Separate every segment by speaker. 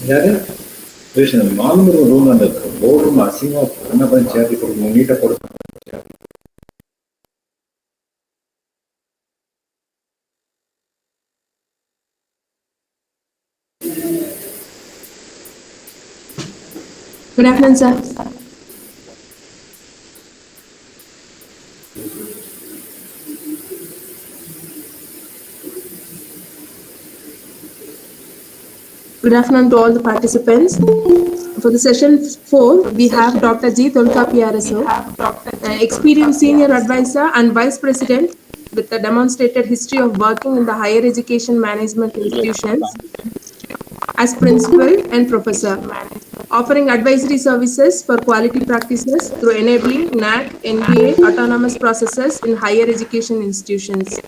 Speaker 1: யாரு கிருஷ்ணன் மாலுமிரு ரூம் இருக்கு board room அசிங்கமா என்ன பண்ணி சேர்த்து கொடுக்கணும் நீட்டை கொடுக்கணும்.
Speaker 2: Good afternoon, sir. Good afternoon to all the participants. For the session 4, we have Dr. G. Tolka PRSO, experienced senior advisor and vice president with a demonstrated history of working in the higher education management institutions as principal and professor, offering advisory services for quality practices through enabling NAC, NBA autonomous processes in higher education institutions.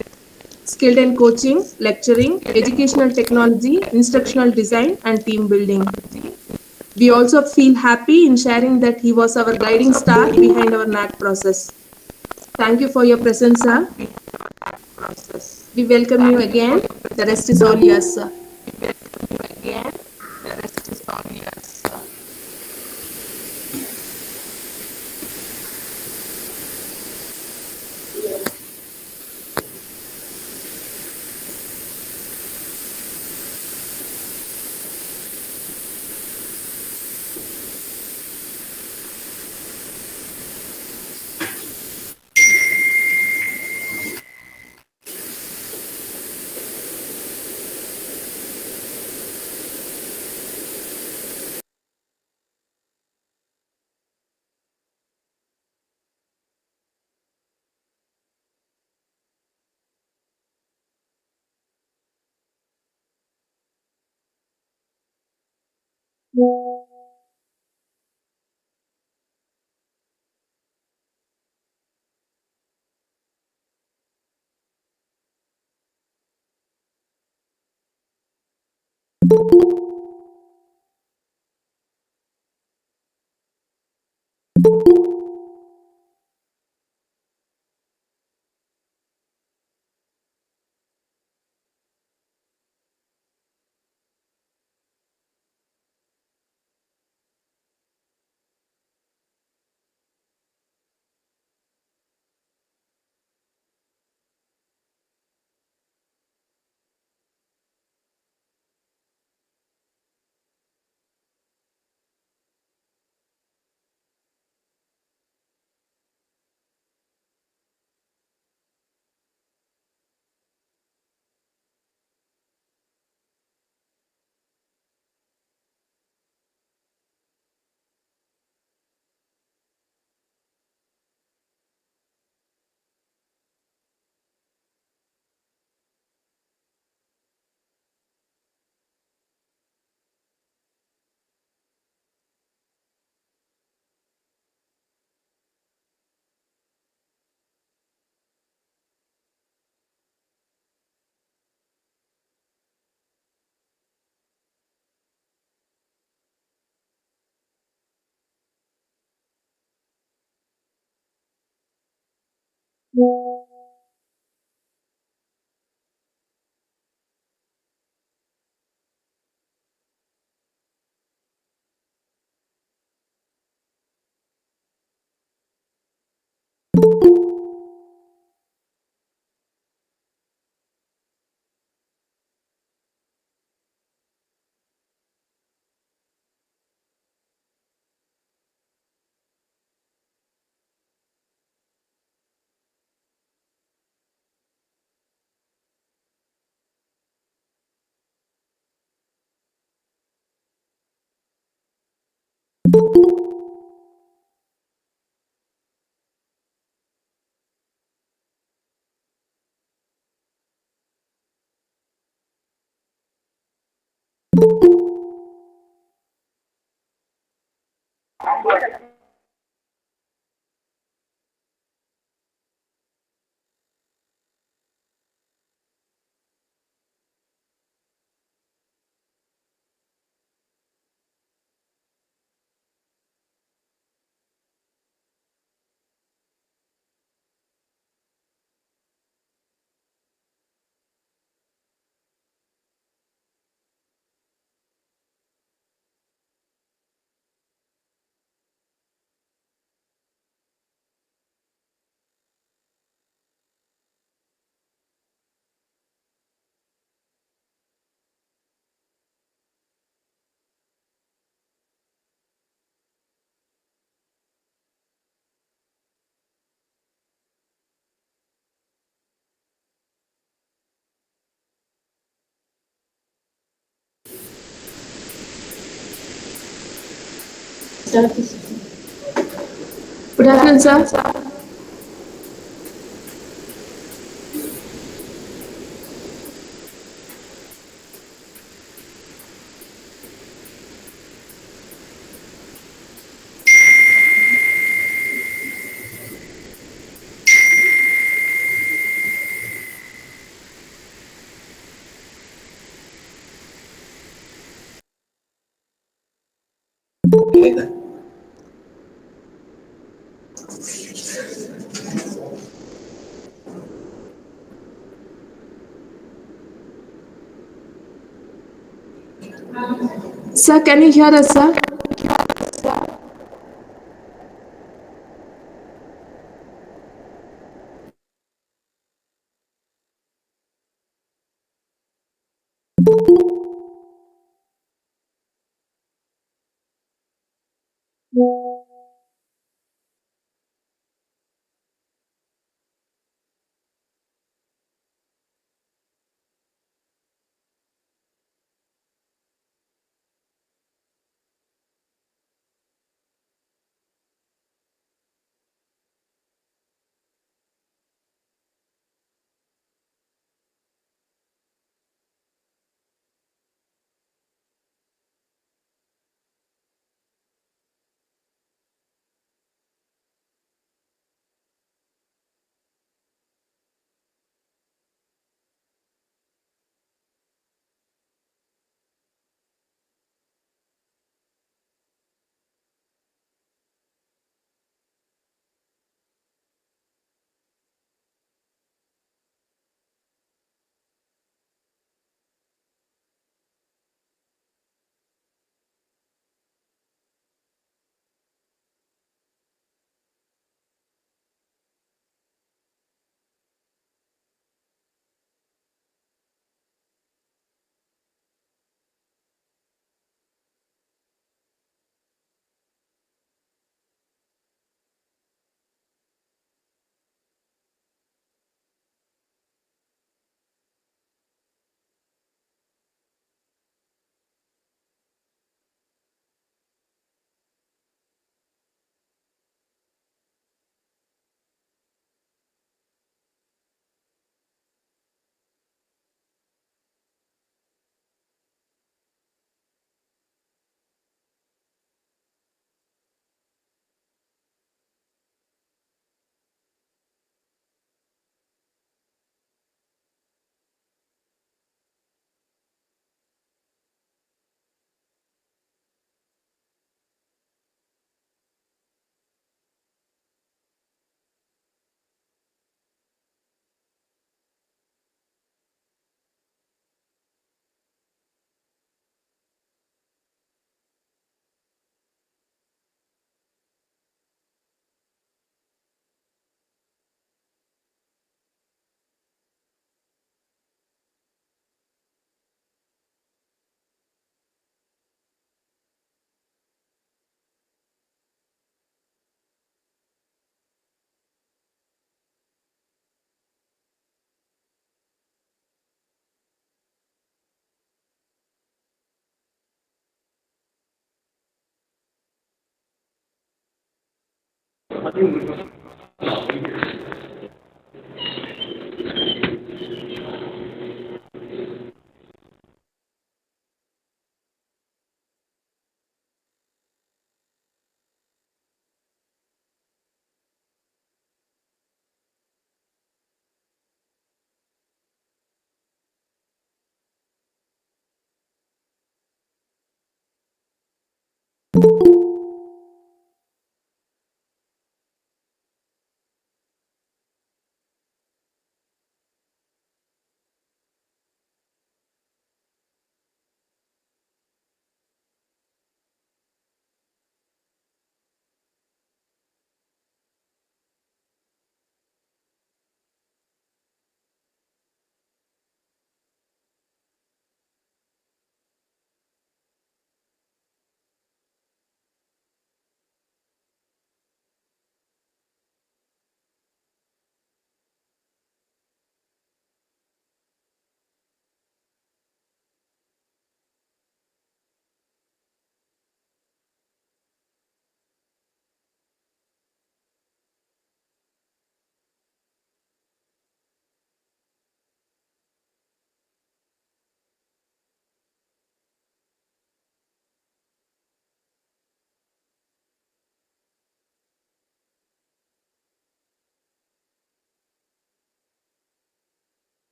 Speaker 2: Skilled in coaching, lecturing, educational technology, instructional design, and team building. We also feel happy in sharing that he was our guiding star behind our NAC process. Thank you for your presence, sir. We welcome you again. The rest is all yours, sir. Good afternoon, sir. Sir, can you hear us, sir?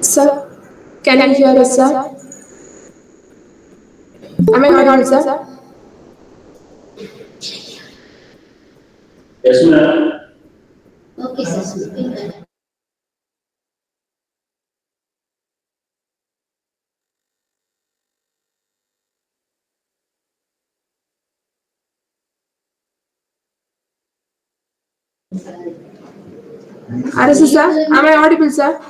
Speaker 2: Sir, can you hear us, sir? Am I audible, sir?
Speaker 3: Yes, ma'am. Okay, sir.
Speaker 2: RS, sir? Am I audible, sir?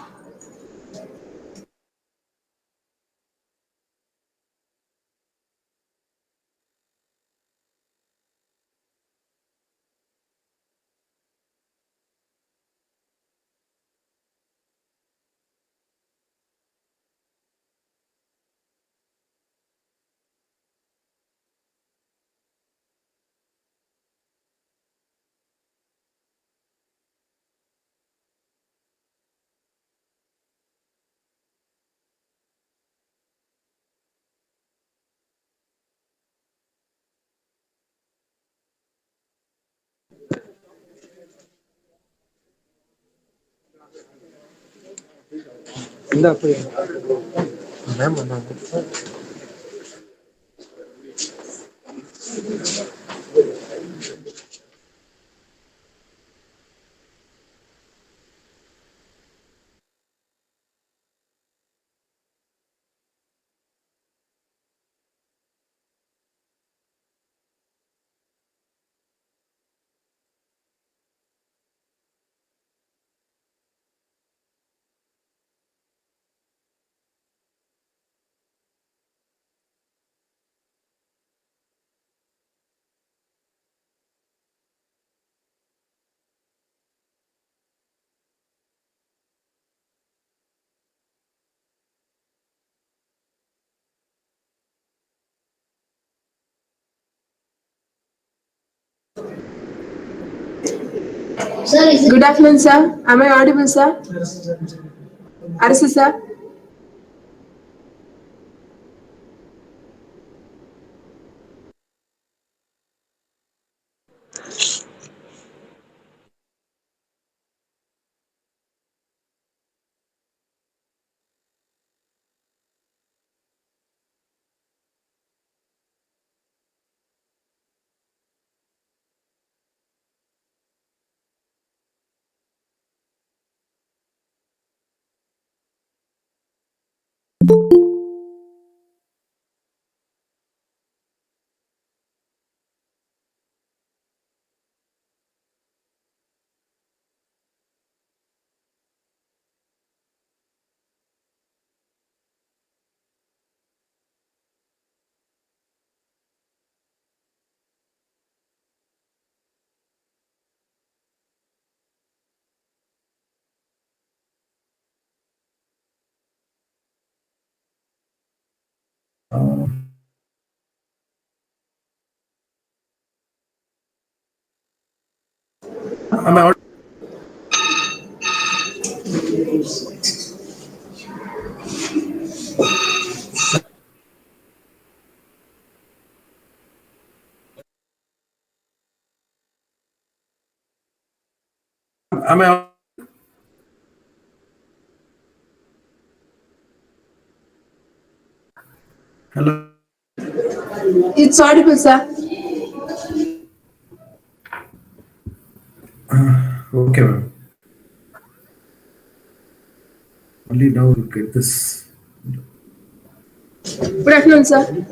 Speaker 3: Sir, is it?
Speaker 2: Good afternoon, sir. Am I audible, sir? RS, sir?
Speaker 4: Am I audible? Am I au- Hello?
Speaker 2: It's audible, sir.
Speaker 4: Okay, ma'am. Only now to get this.
Speaker 2: Good afternoon, sir.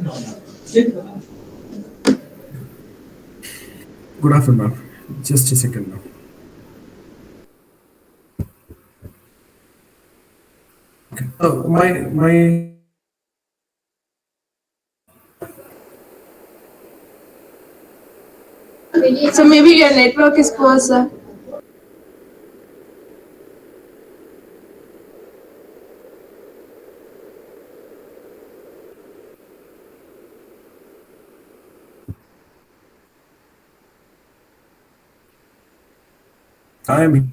Speaker 4: Good afternoon, ma'am. Just a second now. Okay. My
Speaker 2: So maybe your network is poor, sir.
Speaker 4: I am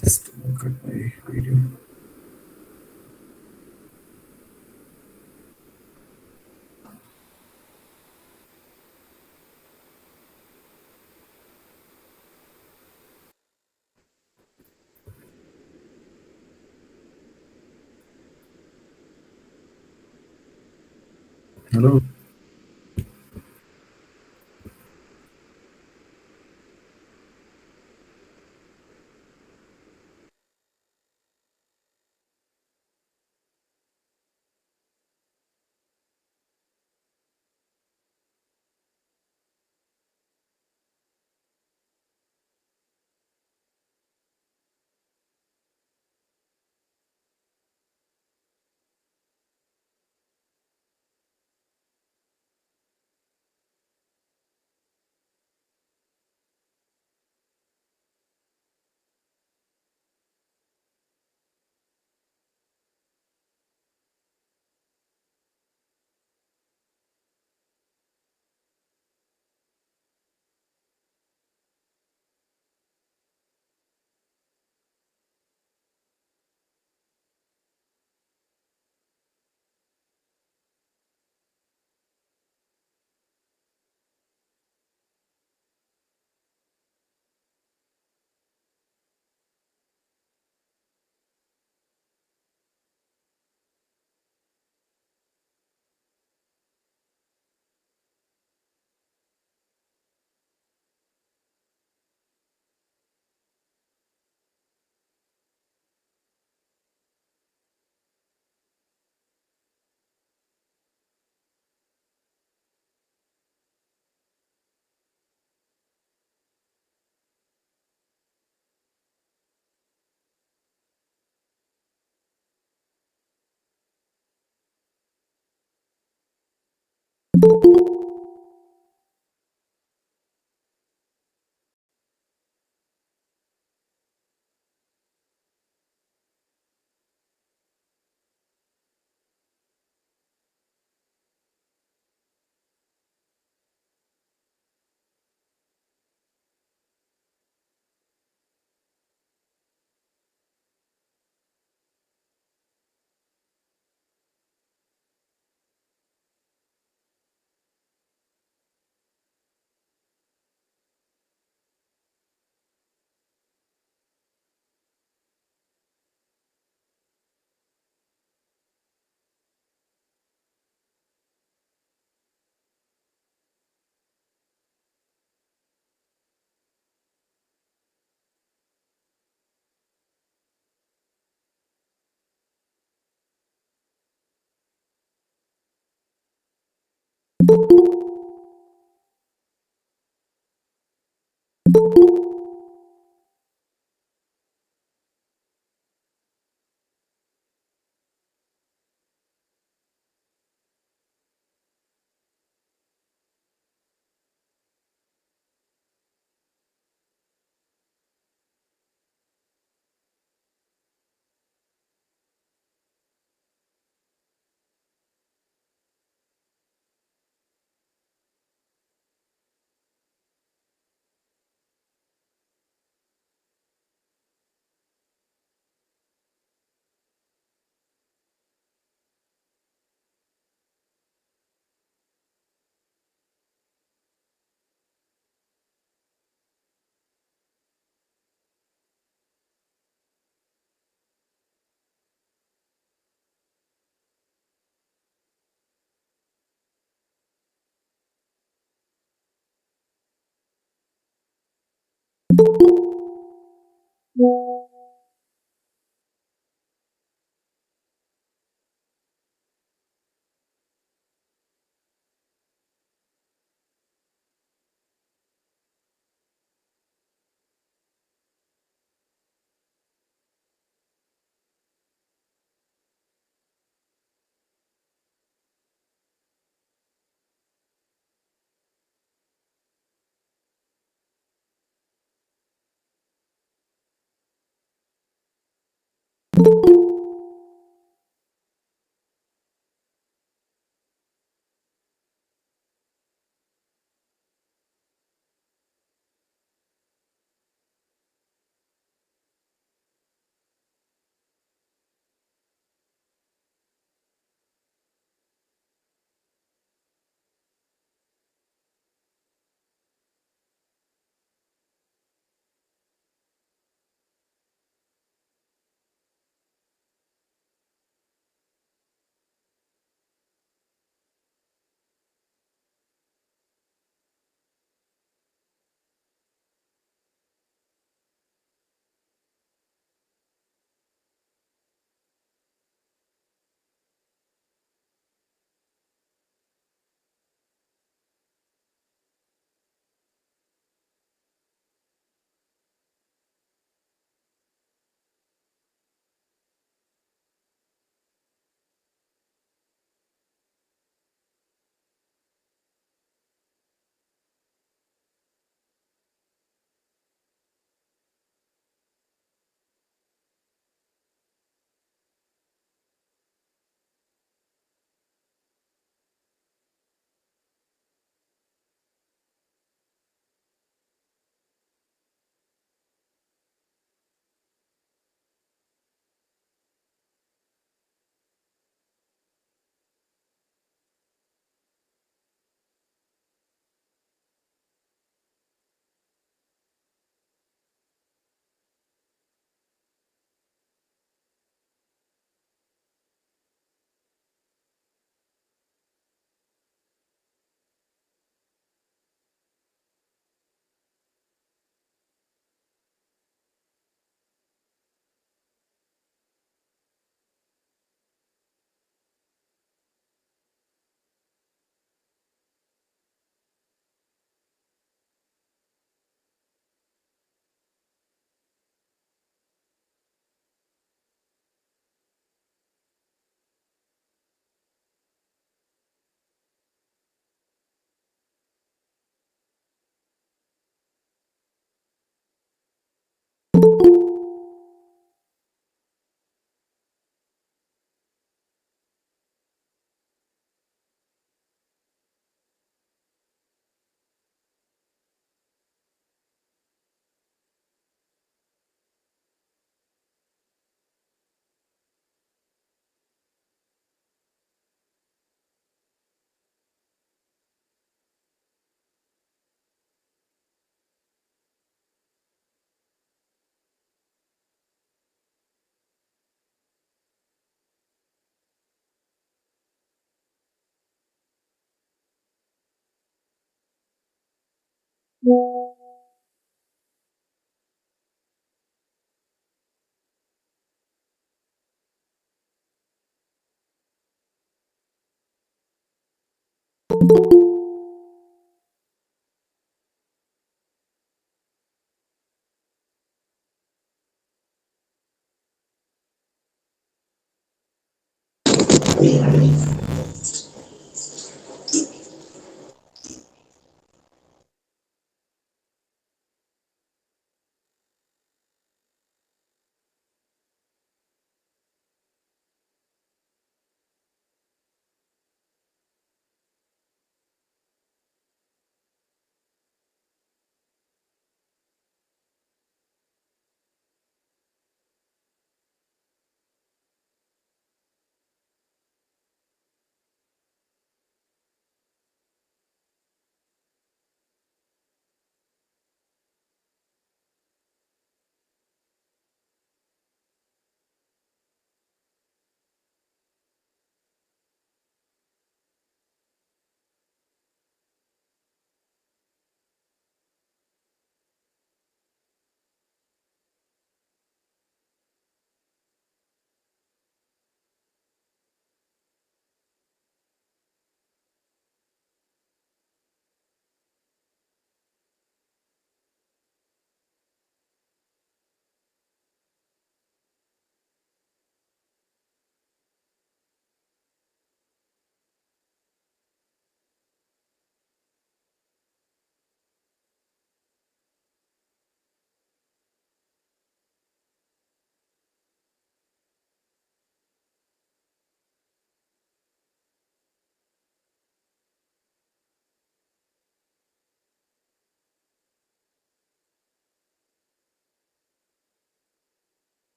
Speaker 4: just look at my video. Hello.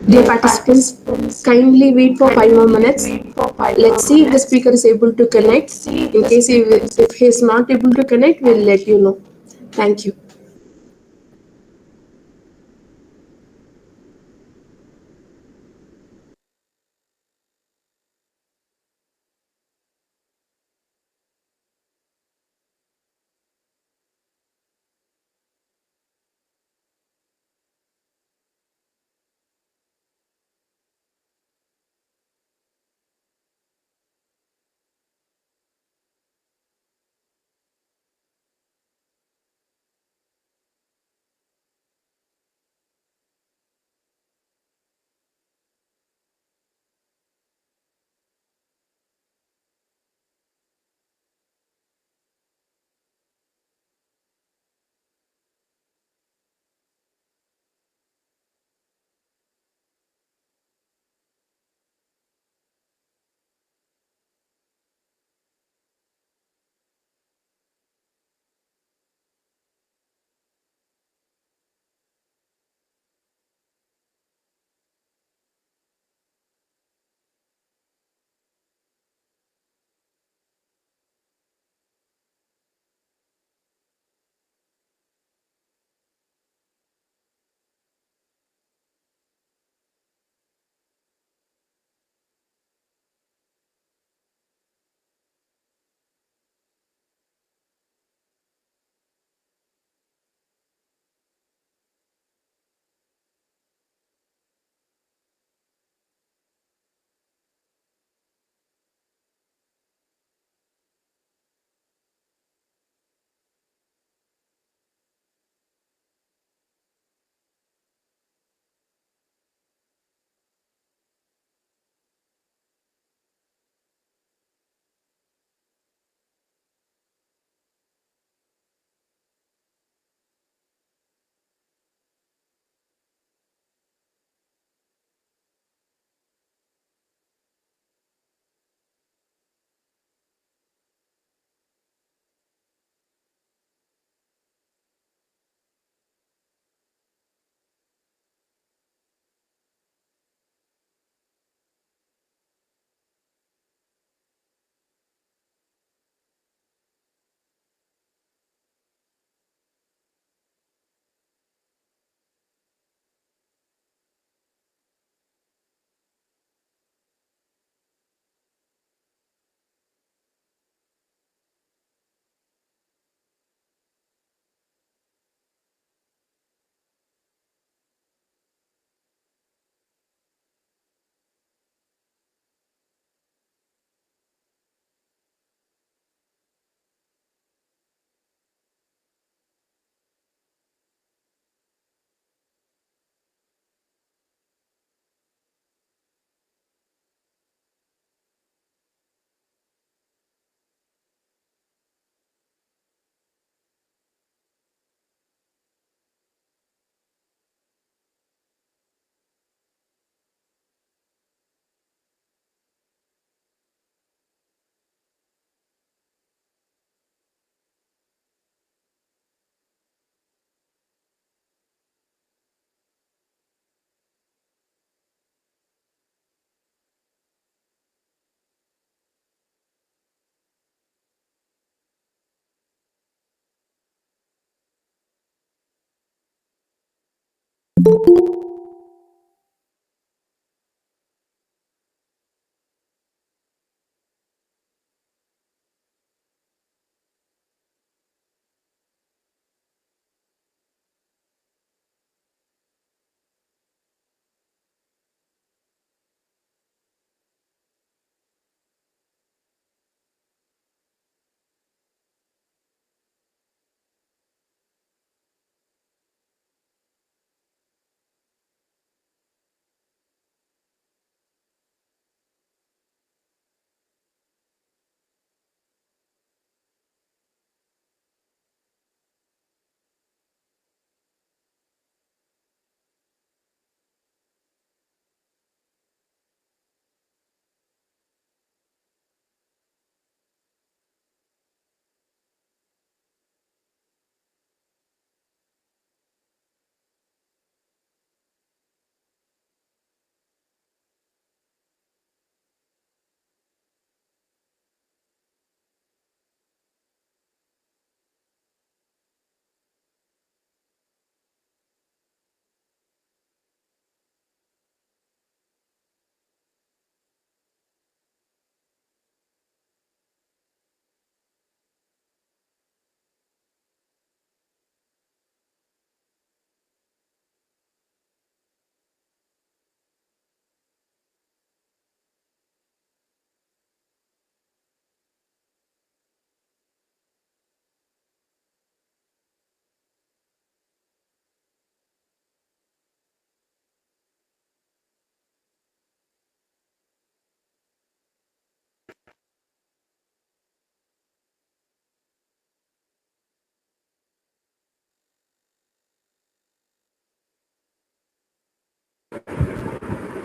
Speaker 2: Dear participants, kindly wait for 5 more minutes. Let's see if the speaker is able to connect. In case if he is not able to connect, we'll let you know. Thank you.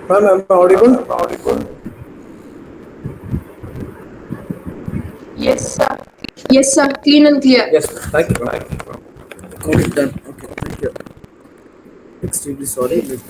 Speaker 4: Ma'am, am I audible?
Speaker 2: Yes, sir. Yes, sir. Clean and clear.
Speaker 4: Yes, thank you. Got it done. Okay, thank you. Extremely sorry. This.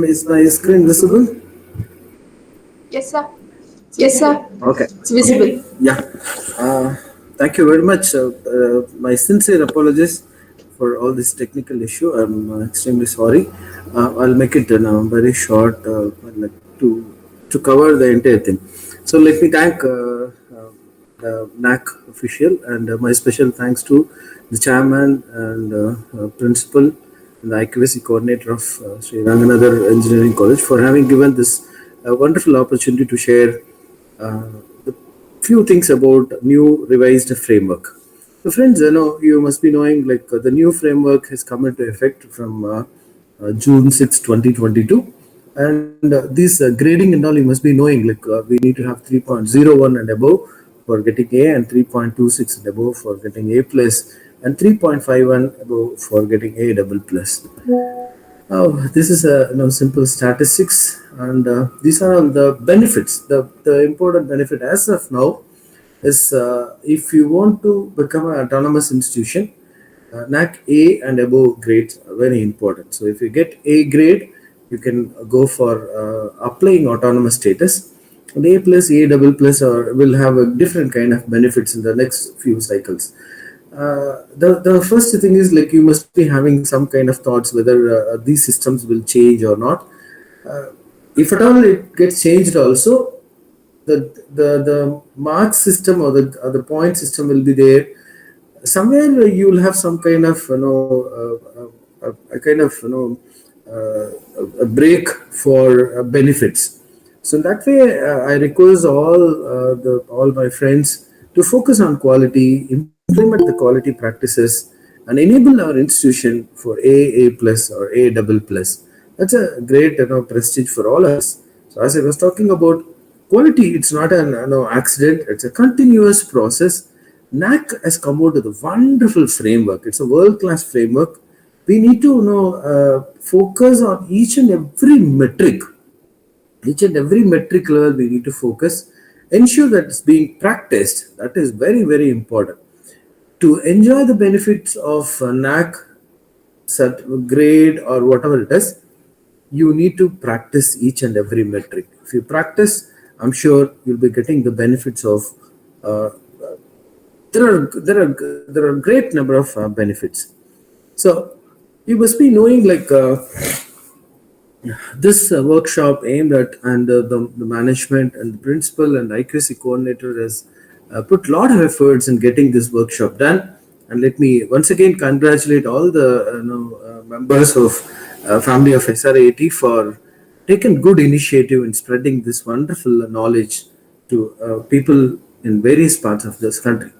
Speaker 4: Is my screen visible?
Speaker 2: Yes, sir. Yes, sir.
Speaker 4: Okay.
Speaker 2: It's visible.
Speaker 4: Yeah. Thank you very much. My sincere apologies for all this technical issue. I'm extremely sorry. I'll make it very short like to cover the entire thing. So let me thank the NAC official and my special thanks to the chairman and principal and the accuracy coordinator of Sri Ranganathar Engineering College for having given this wonderful opportunity to share the few things about new revised framework. So, friends, you must be knowing the new framework has come into effect from June 6, 2022. And this grading and all, you must be knowing we need to have 3.01 and above for getting A, and 3.26 and above for getting A plus, and 3.51 above for getting A double plus. This is a simple statistics, and these are all the benefits. The important benefit as of now is if you want to become an autonomous institution, NAC A and above grades are very important. So if you get A grade, you can go for applying autonomous status. And A plus, A double plus will have a different kind of benefits in the next few cycles. The first thing is you must be having some kind of thoughts whether these systems will change or not. If at all it gets changed also, the mark system or the point system will be there. Somewhere you will have some kind of a kind of a break for benefits. So in that way, I request all my friends to focus on quality, implement the quality practices, and enable our institution for A plus or A double plus. That's a great prestige for all of us. So as I was talking about quality, it's not an accident. It's a continuous process. NAC has come out with a wonderful framework. It's a world-class framework. We need to focus on each and every metric. Each and every metric level we need to focus. Ensure that it's being practiced. That is very, very important. To enjoy the benefits of NAC, grade, or whatever it is, you need to practice each and every metric. If you practice, I'm sure you'll be getting the benefits of. There are a great number of benefits. So you must be knowing this workshop aimed at, and the management and the principal and IQC coordinator has put a lot of efforts in getting this workshop done. And let me once again congratulate all the members of family of SRIET for taking good initiative in spreading this wonderful knowledge to people in various parts of this country.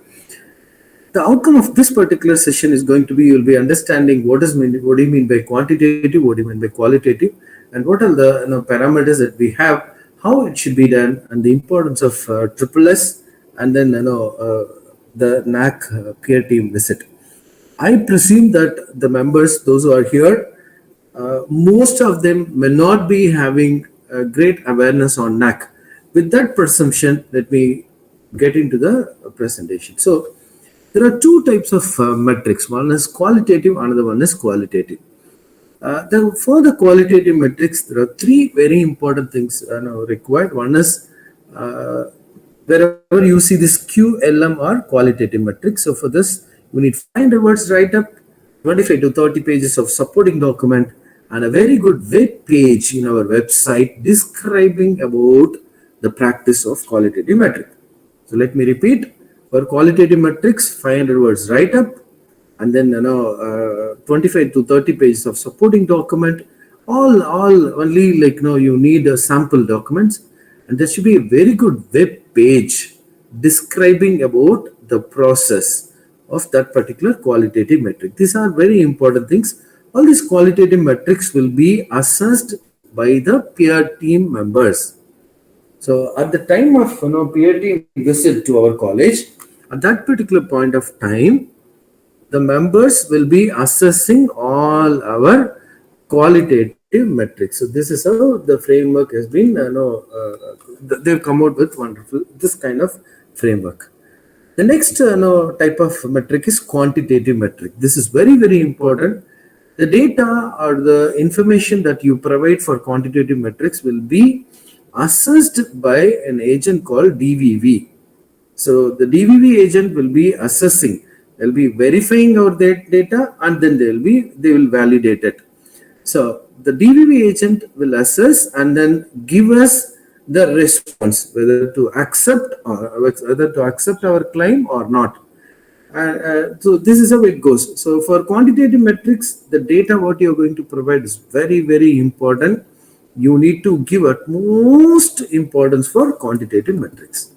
Speaker 4: The outcome of this particular session is going to be you'll be understanding what do you mean by quantitative, what do you mean by qualitative, and what are the parameters that we have, how it should be done, and the importance of triple S, and then the NAC peer team visit. I presume that the members, those who are here, most of them may not be having a great awareness on NAC. With that presumption, let me get into the presentation. So there are two types of metrics. One is qualitative, another one is qualitative. For the qualitative metrics, there are three very important things required. One is wherever you see this QLM or qualitative metrics. So for this, you need 500 words write-up, 25 to 30 pages of supporting document, and a very good web page in our website describing about the practice of qualitative metric. So let me repeat. For qualitative metrics, 500 words write-up, and then 25 to 30 pages of supporting document, all only you need sample documents, and there should be a very good web page describing about the process of that particular qualitative metric. These are very important things. All these qualitative metrics will be assessed by the peer team members. So at the time of peer team visit to our college, at that particular point of time, the members will be assessing all our qualitative metrics. So this is how the framework has been, they've come out with wonderful, this kind of framework. The next type of metric is quantitative metric. This is very, very important. The data or the information that you provide for quantitative metrics will be assessed by an agent called DVV. So the DVV agent will be assessing. They'll be verifying our data, and then they will validate it. So the DVV agent will assess and then give us the response whether to accept our claim or not. So this is how it goes. So for quantitative metrics, the data what you are going to provide is very, very important. You need to give utmost importance for quantitative metrics.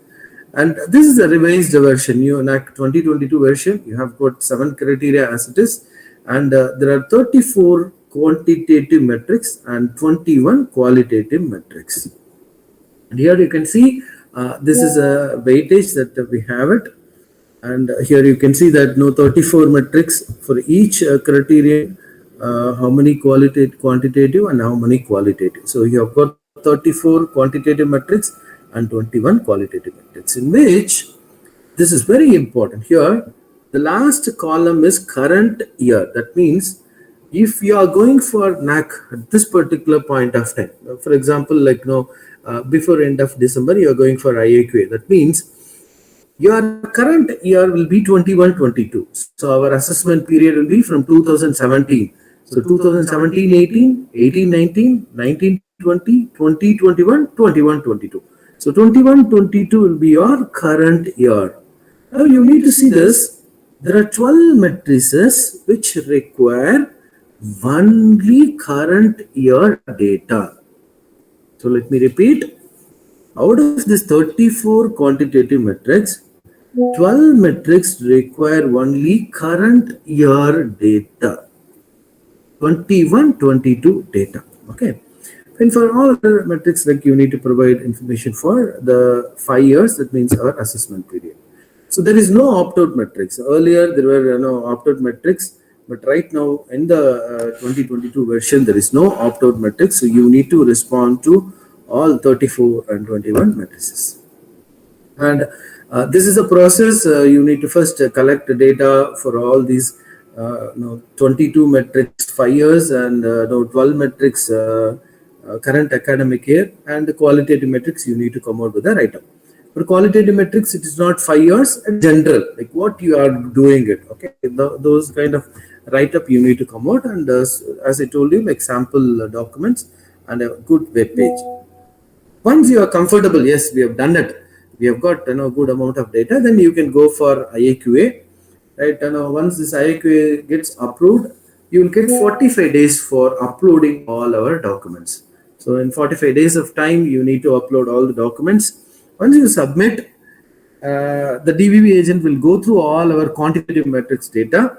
Speaker 4: And this is a revised version, NAC 2022 version. You have got 7 criteria as it is, and there are 34 quantitative metrics and 21 qualitative metrics. And here you can see this is a weightage that we have it, and here you can see that 34 metrics for each criterion, how many quantitative and how many qualitative. So you have got 34 quantitative metrics and 21 qualitative metrics, in which this is very important. Here the last column is current year. That means if you are going for NAC at this particular point of time, for example, before end of December you are going for IAQA, that means your current year will be 21-22. So our assessment period will be from 2017. So 2017-18, 18-19, 19-20, 20-21, 21-22. So 21-22 will be your current year. Now you need to see this. There are 12 matrices which require only current year data. So let me repeat. Out of this 34 quantitative metrics, 12 metrics require only current year data. 21-22 data. Okay. And for all other metrics, you need to provide information for the 5 years, that means our assessment period. So there is no opt-out metrics. Earlier there were no opt-out metrics, but right now in the 2022 version, there is no opt-out metrics. So you need to respond to all 34 and 21 matrices. And this is a process. You need to first collect the data for all these 22 metrics 5 years and 12 metrics current academic year, and the qualitative metrics you need to come out with a write-up. For qualitative metrics, it is not 5 years, in general, like what you are doing it. Okay, those kind of write-up you need to come out, and as I told you, like sample documents and a good web page. Once you are comfortable, yes, we have done it, we have got good amount of data, then you can go for IAQA. Right, once this IAQA gets approved, you will get 45 days for uploading all our documents. So in 45 days of time, you need to upload all the documents. Once you submit, the DVV agent will go through all our quantitative metrics data.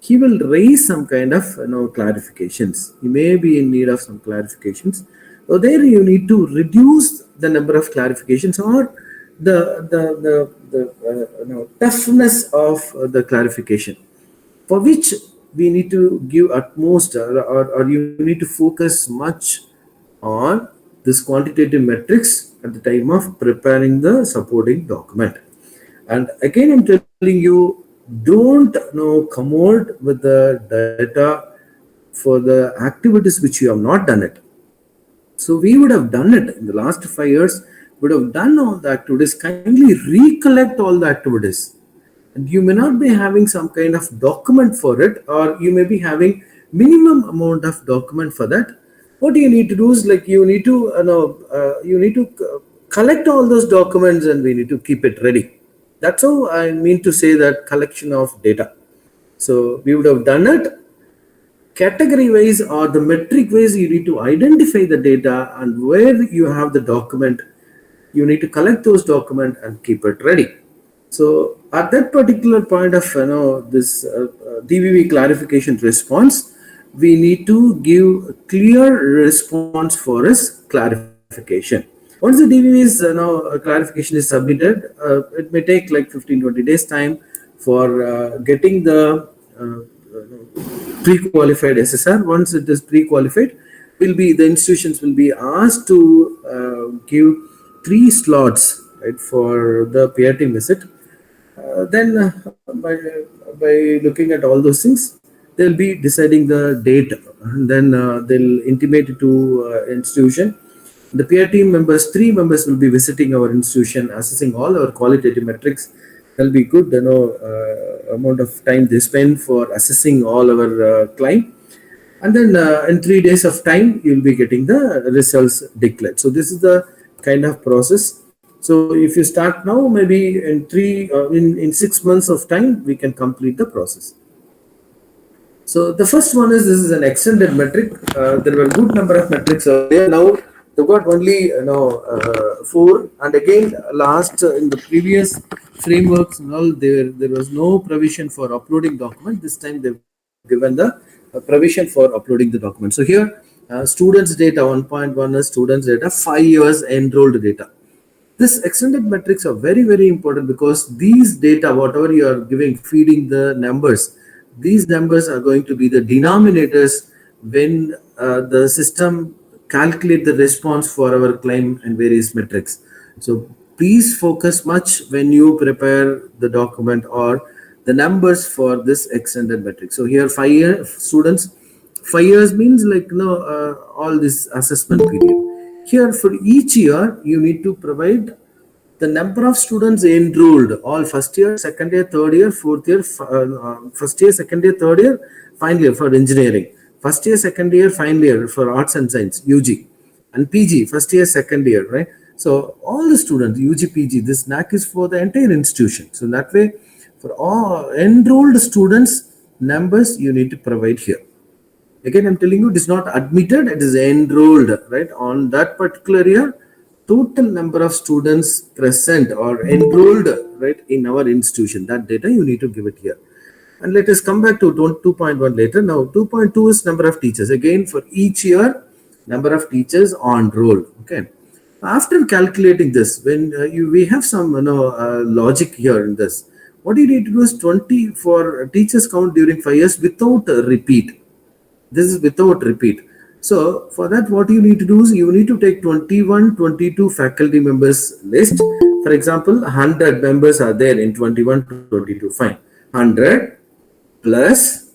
Speaker 4: He will raise some kind of clarifications. He may be in need of some clarifications. So there you need to reduce the number of clarifications or the toughness of the clarification, for which we need to give utmost or you need to focus much on this quantitative metrics at the time of preparing the supporting document. And again, I'm telling you, don't come out with the data for the activities which you have not done it. So we would have done it in the last 5 years, would have done all the activities. Kindly recollect all the activities. And you may not be having some kind of document for it, or you may be having minimum amount of document for that. What you need to do is like you need to collect all those documents, and we need to keep it ready. That's how I mean to say that collection of data. So we would have done it category wise or the metric wise. You need to identify the data, and where you have the document, you need to collect those documents and keep it ready. So at that particular point of this DVV clarification response, we need to give a clear response for its clarification. Once the DVV's clarification is submitted, it may take like 15-20 days time for getting the pre-qualified SSR. Once it is pre-qualified, the institutions will be asked to give 3 slots, right, for the peer team visit. Then by looking at all those things, they'll be deciding the date, and then they'll intimate it to institution. The peer team members, 3 members, will be visiting our institution, assessing all our qualitative metrics. There'll be good amount of time they spend for assessing all our client, and then in 3 days of time you'll be getting the results declared. So this is the kind of process. So if you start now, maybe in 6 months of time we can complete the process. So the first one is, this is an extended metric. There were a good number of metrics out there. Now they've got only 4, and again last in the previous frameworks and all, there was no provision for uploading document. This time they've given the provision for uploading the document. So here students data 1.1 is students data, 5 years enrolled data. This extended metrics are very, very important, because these data, whatever you are giving, feeding the numbers, these numbers are going to be the denominators when the system calculate the response for our claim and various metrics. So please focus much when you prepare the document or the numbers for this extended metric. So here 5 year students, 5 years means like all this assessment period. Here for each year you need to provide the number of students enrolled, all first year, second year, third year, fourth year, first year, second year, third year, final year for engineering, first year, second year, final year for arts and science, UG, and PG, first year, second year, right? So all the students, UG, PG, this NAC is for the entire institution. So that way, for all enrolled students, numbers you need to provide here. Again, I'm telling you, it is not admitted, it is enrolled, right? On that particular year, total number of students present or enrolled, right, in our institution, that data you need to give it here. And let us come back to 2.1 later. Now 2.2 is number of teachers. Again, for each year, number of teachers on roll. Okay. After calculating this, when we have some logic here in this, what you need to do is 20 for teachers count during 5 years without a repeat. This is without repeat. So for that, what you need to do is you need to take 21, 22 faculty members list. For example, 100 members are there in 21 to 22. Fine. 100 plus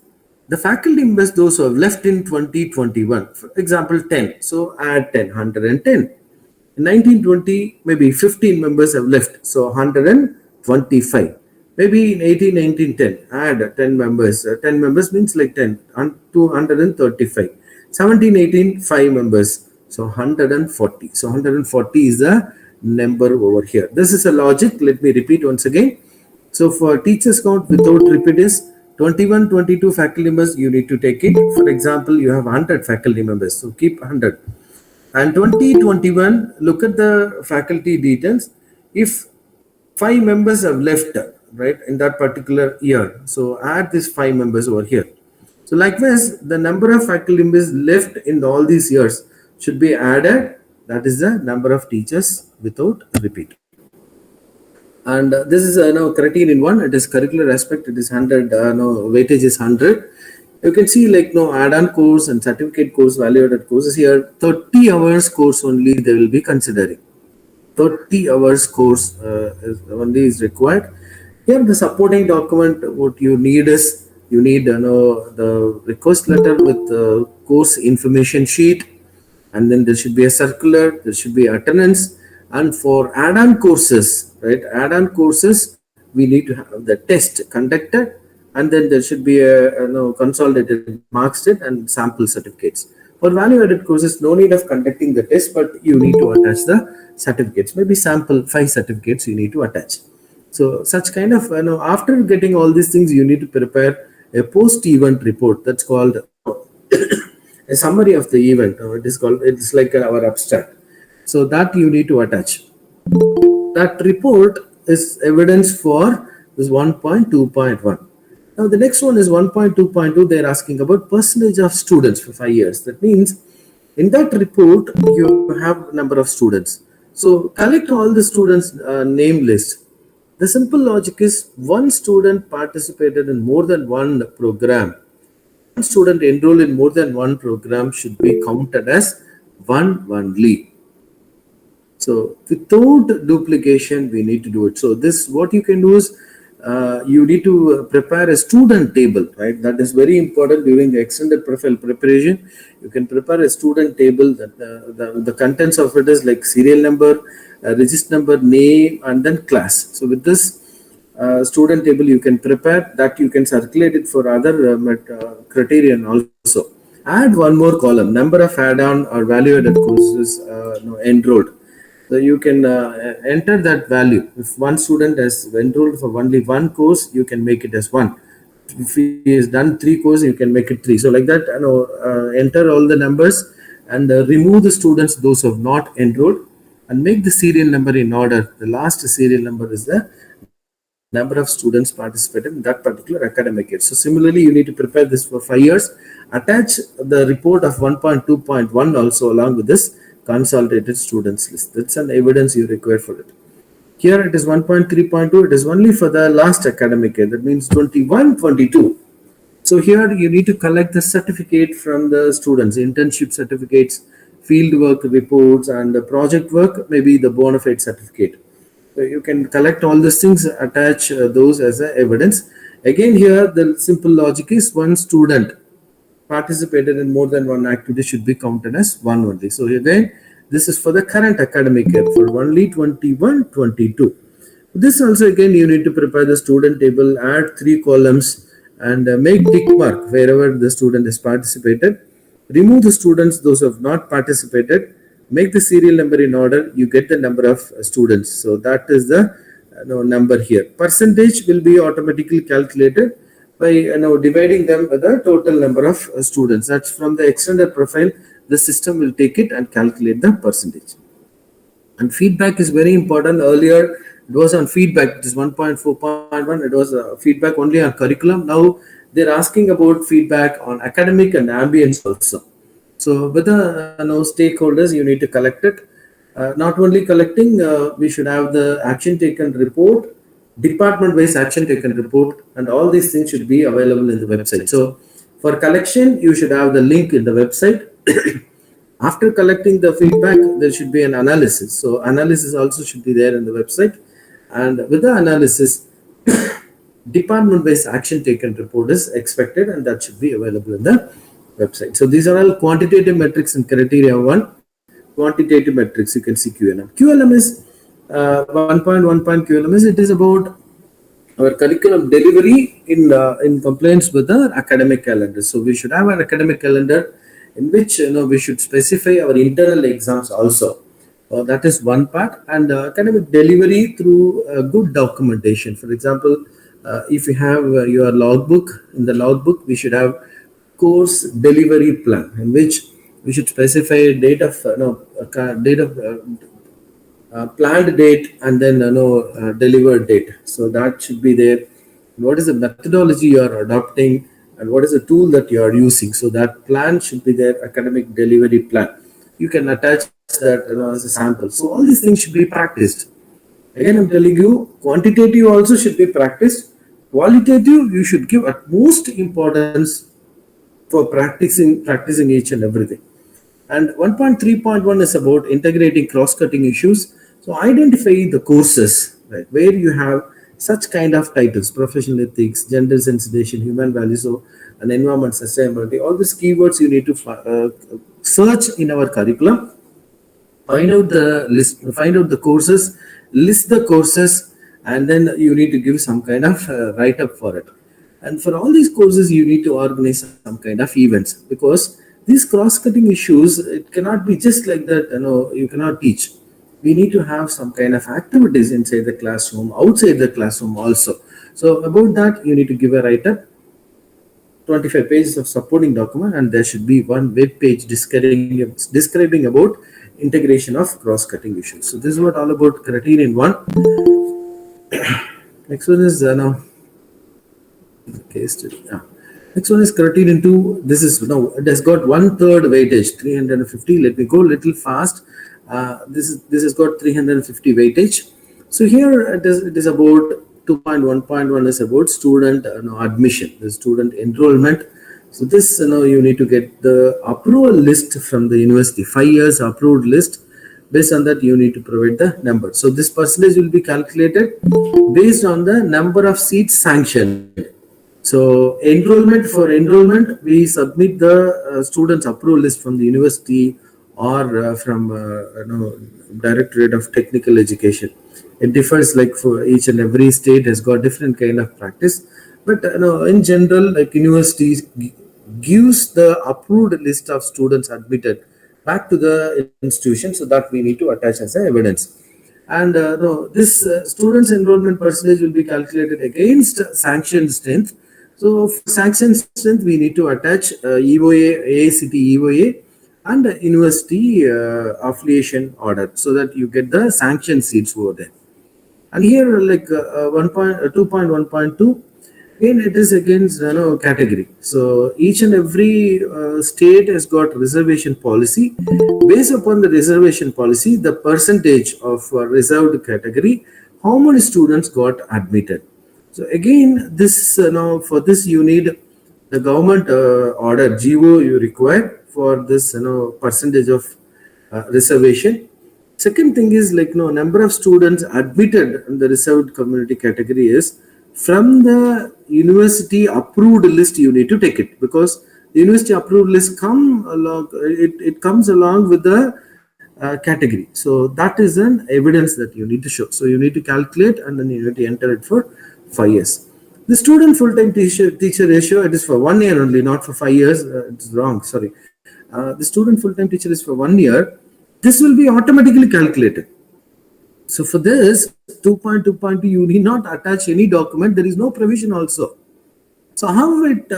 Speaker 4: the faculty members, those who have left in 2021. For example, 10. So add 10, 110. In 1920, maybe 15 members have left. So 125. Maybe in 18, 19, 10. Add 10 members. 10 members means like 10. 235. 17, 18, 5 members. So 140. So 140 is the number over here. This is a logic. Let me repeat once again. So for teachers count without repeat is 21, 22 faculty members, you need to take it. For example, you have 100 faculty members. So keep 100. And 2021, look at the faculty details. If 5 members have left, right, in that particular year, so add these 5 members over here. So likewise, the number of faculty members left in all these years should be added. That is the number of teachers without repeat. And this is criterion 1. It is curricular aspect. It is 100. Weightage is 100. You can see like add-on course and certificate course, value-added courses here. 30 hours course only they will be considering. 30 hours course only is required. Here the supporting document, what you need is You need the request letter with the course information sheet, and then there should be a circular, there should be attendance. And for add-on courses, right, add-on courses, we need to have the test conducted, and then there should be a consolidated marks sheet and sample certificates. For value-added courses, no need of conducting the test, but you need to attach the certificates. Maybe sample 5 certificates you need to attach. So such kind of, after getting all these things, you need to prepare a post-event report. That's called a summary of the event. It's like our abstract. So that you need to attach. That report is evidence for this 1.2.1. Now the next one is 1.2.2. They're asking about percentage of students for 5 years. That means in that report, you have number of students. So collect all the students' name list. The simple logic is one student participated in more than one program. One student enrolled in more than one program should be counted as one only. So without duplication, we need to do it. So this, what you can do is, you need to prepare a student table, right? That is very important during the extended profile preparation. You can prepare a student table that the contents of it is like serial number, register number, name, and then class. So with this student table, you can prepare that. You can circulate it for other criterion also. Add one more column, number of add-on or value-added courses enrolled. So you can enter that value. If one student has enrolled for only one course, you can make it as 1. If he has done 3 courses, you can make it 3. So like that, enter all the numbers and remove the students, those who have not enrolled, and make the serial number in order. The last serial number is the number of students participated in that particular academic year. So similarly, you need to prepare this for 5 years. Attach the report of 1.2.1 also along with this consolidated students list. That's an evidence you require for it. Here it is 1.3.2. It is only for the last academic year. That means 21-22. So here you need to collect the certificate from the students, internship certificates, field work reports, and project work, maybe the bona fide certificate. So you can collect all these things, attach those as a evidence. Again, here the simple logic is one student participated in more than one activity should be counted as one only. So again, this is for the current academic year for only 21-22. This also again you need to prepare the student table, add 3 columns, and make tick mark wherever the student has participated. Remove the students those who have not participated. Make the serial number in order. You get the number of students. So that is the number here. Percentage will be automatically calculated by dividing them by the total number of students. That's from the extended profile. The system will take it and calculate the percentage. And feedback is very important. Earlier it was on feedback. It is 1.4.1. It was feedback only on curriculum. Now they're asking about feedback on academic and ambience also. So with the stakeholders, you need to collect it. Not only collecting, we should have the action taken report, department-wise action taken report, and all these things should be available in the website. So for collection, you should have the link in the website. After collecting the feedback, there should be an analysis. So analysis also should be there in the website. And with the analysis, department-based action taken report is expected, and that should be available in the website. So these are all quantitative metrics in criteria 1. Quantitative metrics, you can see QLM. QLM is 1.1. QLM is, it is about our curriculum delivery in compliance with the academic calendar. So we should have an academic calendar in which we should specify our internal exams also. That is one part. And academic delivery through good documentation. For example, if you have your logbook, in the logbook we should have course delivery plan in which we should specify date of planned date and then delivered date. So that should be there. What is the methodology you are adopting and what is the tool that you are using? So that plan should be there. Academic delivery plan. You can attach that as a sample. So all these things should be practiced. Again, I'm telling you, quantitative also should be practiced. Qualitative, you should give utmost importance for practicing each and everything. And 1.3.1 is about integrating cross-cutting issues. So identify the courses, right, where you have such kind of titles: professional ethics, gender sensitization, human values, so, and environment sustainability. All these keywords you need to search in our curriculum. Find out the list, find out the courses, list the courses, and then you need to give some kind of write up for it. And for all these courses, you need to organize some kind of events, because these cross-cutting issues, it cannot be just like that. You cannot teach. We need to have some kind of activities inside the classroom, outside the classroom also. So about that, you need to give a write up, 25 pages of supporting document, and there should be one web page describing about integration of cross-cutting issues. So this is what all about criterion 1. Next one is now case study. Next one is criterion 2. This is now it has got 1/3 weightage, 350. Let me go a little fast. This has got 350 weightage. So here it is about 2.1.1 is about student admission, the student enrollment. So this you need to get the approval list from the university, 5 years approved list. Based on that, you need to provide the number. So this percentage will be calculated based on the number of seats sanctioned. So enrollment, we submit the students approval list from the university or from Directorate of Technical Education. It differs, like for each and every state has got different kind of practice. But in general, like universities gives the approved list of students admitted back to the institution, so that we need to attach as evidence. And this students enrollment percentage will be calculated against sanctioned strength. So for sanctioned strength, we need to attach EOA, AICT EOA, and university affiliation order, so that you get the sanctioned seats over there. And here, like 2.1.2, again it is against category. So each and every state has got reservation policy. Based upon the reservation policy, the percentage of reserved category, how many students got admitted. So again, this for this you need the government order, GO you require for this percentage of reservation. Second thing is like number of students admitted in the reserved community category is from the university approved list. You need to take it, because the university approved list comes along with the category. So that is an evidence that you need to show. So you need to calculate, and then you need to enter it for 5 years. The student full-time teacher ratio, it is for 1 year only, not for 5 years. It's wrong, sorry. The student full-time teacher is for 1 year. This will be automatically calculated. So for this 2.2.2, you need not attach any document. There is no provision also. So how it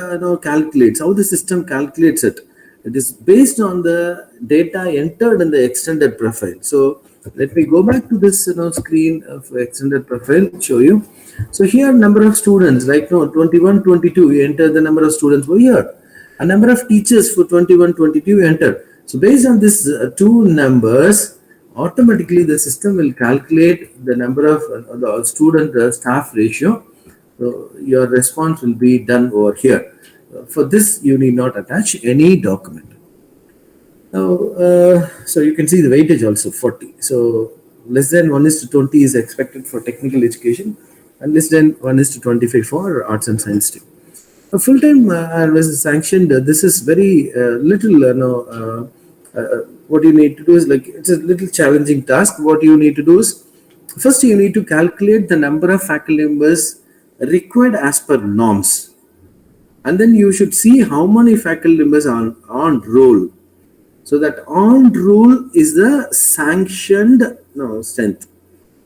Speaker 4: calculates, how the system calculates it? It is based on the data entered in the extended profile. So let me go back to this screen of extended profile, show you. So here number of students, right now 21, 22, you enter the number of students over here. A number of teachers for 21, 22, you enter. So based on this two numbers, automatically the system will calculate the number of the student staff ratio. So your response will be done over here. For this, you need not attach any document. Now, so you can see the weightage also 40. So less than 1:20 is expected for technical education, and less than 1:25 for arts and science stream. A full-time was sanctioned. This is very little. What you need to do is, like, it's a little challenging task. What you need to do is, first you need to calculate the number of faculty members required as per norms, and then you should see how many faculty members are on roll. So that on roll is the sanctioned strength.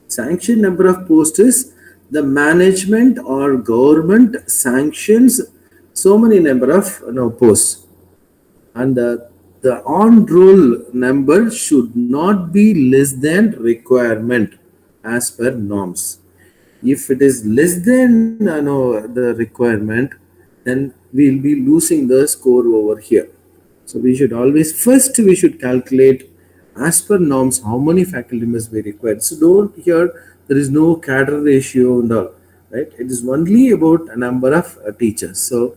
Speaker 4: Sanctioned number of posts is the management or government sanctions so many number of posts, and the on roll number should not be less than requirement as per norms. If it is less than the requirement, then we will be losing the score over here. So we should always, first we should calculate as per norms how many faculty members we require. So don't here, there is no cadre ratio and all, right? It is only about a number of teachers. So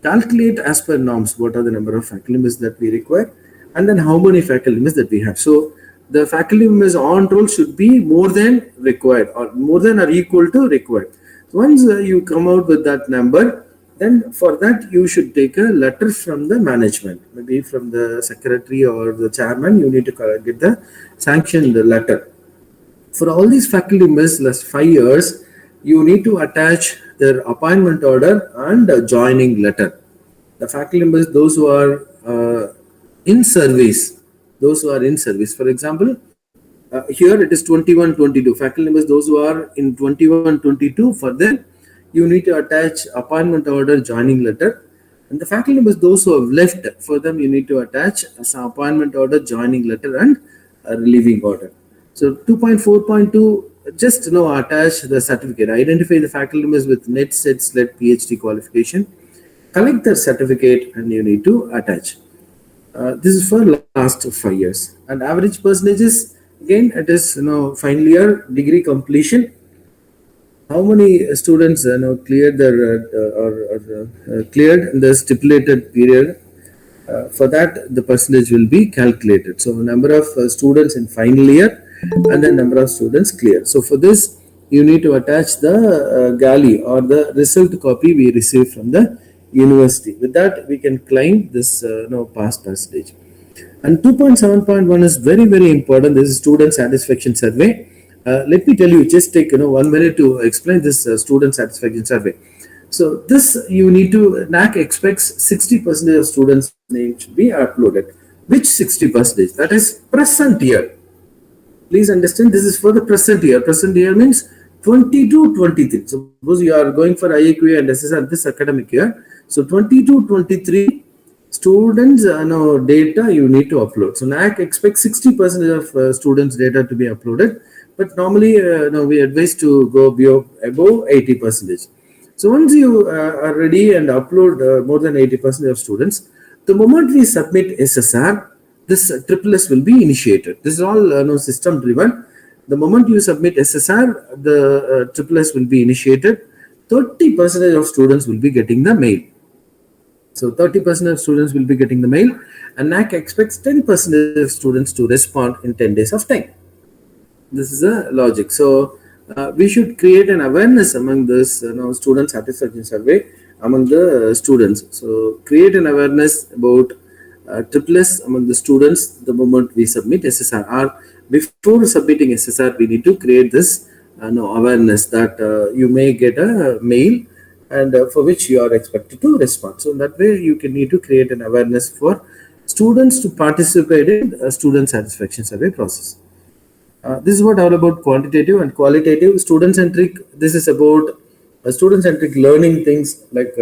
Speaker 4: calculate as per norms what are the number of faculty members that we require, and then how many faculty members that we have. So the faculty members on roll should be more than required or more than or equal to required. Once you come out with that number, then for that you should take a letter from the management, maybe from the secretary or the chairman. You need to get the sanctioned letter. For all these faculty members last 5 years, you need to attach their appointment order and a joining letter. The faculty members, those who are in service, for example, here it is 21-22 faculty members, those who are in 21-22, for them you need to attach appointment order, joining letter. And the faculty members, those who have left, for them you need to attach some appointment order, joining letter and a relieving order. So 2.4.2, just attach the certificate. Identify the faculty members with NET, SET, SLET, PhD qualification. Collect their certificate and you need to attach. This is for last 5 years. And average percentages, again, it is final year degree completion. How many students cleared their cleared in the stipulated period? For that, the percentage will be calculated. So, number of students in final year and the number of students cleared. So, for this, you need to attach the galley or the result copy we received from the university. With that, we can claim this pass percentage. And 2.7.1 is very, very important. This is student satisfaction survey. Let me tell you, just take 1 minute to explain this student satisfaction survey. So this you need to, NAC expects 60% of students' names should be uploaded. Which 60%? That is present year. Please understand, this is for the present year. Present year means 22-23. Suppose you are going for IAQA and SSR this academic year. So 22-23 students data you need to upload. So NAC expects 60% of students' data to be uploaded. But normally, we advise to go above 80%. So once you are ready and upload more than 80% of students, the moment we submit SSR, this SSS will be initiated. This is all system driven. The moment you submit SSR, the SSS will be initiated. 30% of students will be getting the mail. So 30% of students will be getting the mail, and NAC expects 10% of students to respond in 10 days of time. This is a logic. So we should create an awareness among this student satisfaction survey among the students. So create an awareness about SSS among the students the moment we submit SSR. Or before submitting SSR, we need to create this awareness that you may get a mail and for which you are expected to respond. So that way you can need to create an awareness for students to participate in a student satisfaction survey process. This is what all about quantitative and qualitative. Student-centric, this is about student-centric learning things like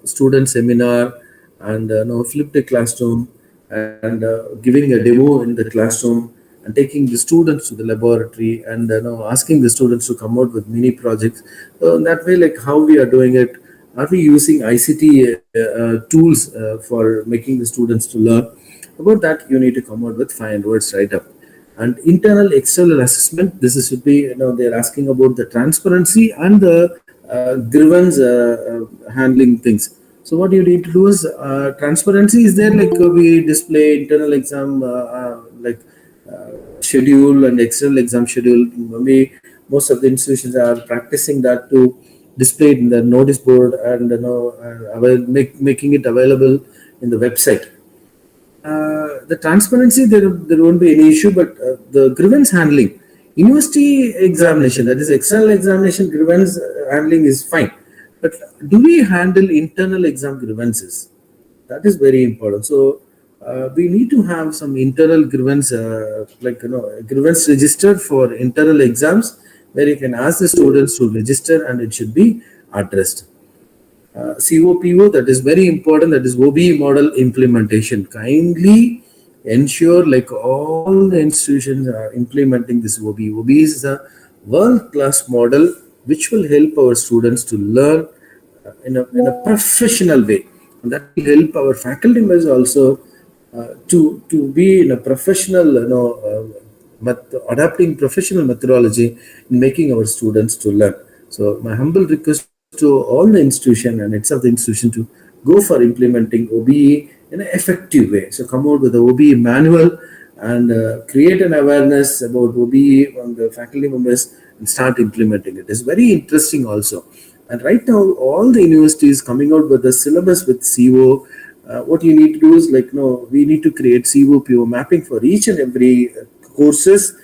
Speaker 4: student seminar and flipped classroom and giving a demo in the classroom and taking the students to the laboratory and asking the students to come out with mini projects. That way, like how we are doing it, are we using ICT tools for making the students to learn? About that, you need to come out with 500 words write-up. And internal external assessment, this should be, they're asking about the transparency and the grievance handling things. So what you need to do is transparency is there, like we display internal exam schedule and external exam schedule. Maybe most of the institutions are practicing that to display it in the notice board and making it available in the website. The transparency, there won't be any issue, but the grievance handling, university examination, that is external examination grievance handling is fine. But do we handle internal exam grievances? That is very important. So we need to have some internal grievance, grievance register for internal exams where you can ask the students to register and it should be addressed. COPO, that is very important, that is OBE model implementation. Kindly ensure like all the institutions are implementing this OBE. OBE is a world-class model which will help our students to learn in a professional way. And that will help our faculty members also to be in a professional, adapting professional methodology in making our students to learn. So my humble request to all the institution and heads of the institution to go for implementing OBE in an effective way. So come out with the OBE manual and create an awareness about OBE on the faculty members and start implementing it. It's very interesting also. And right now, all the universities coming out with the syllabus with CO. What you need to do is we need to create CO PO mapping for each and every courses,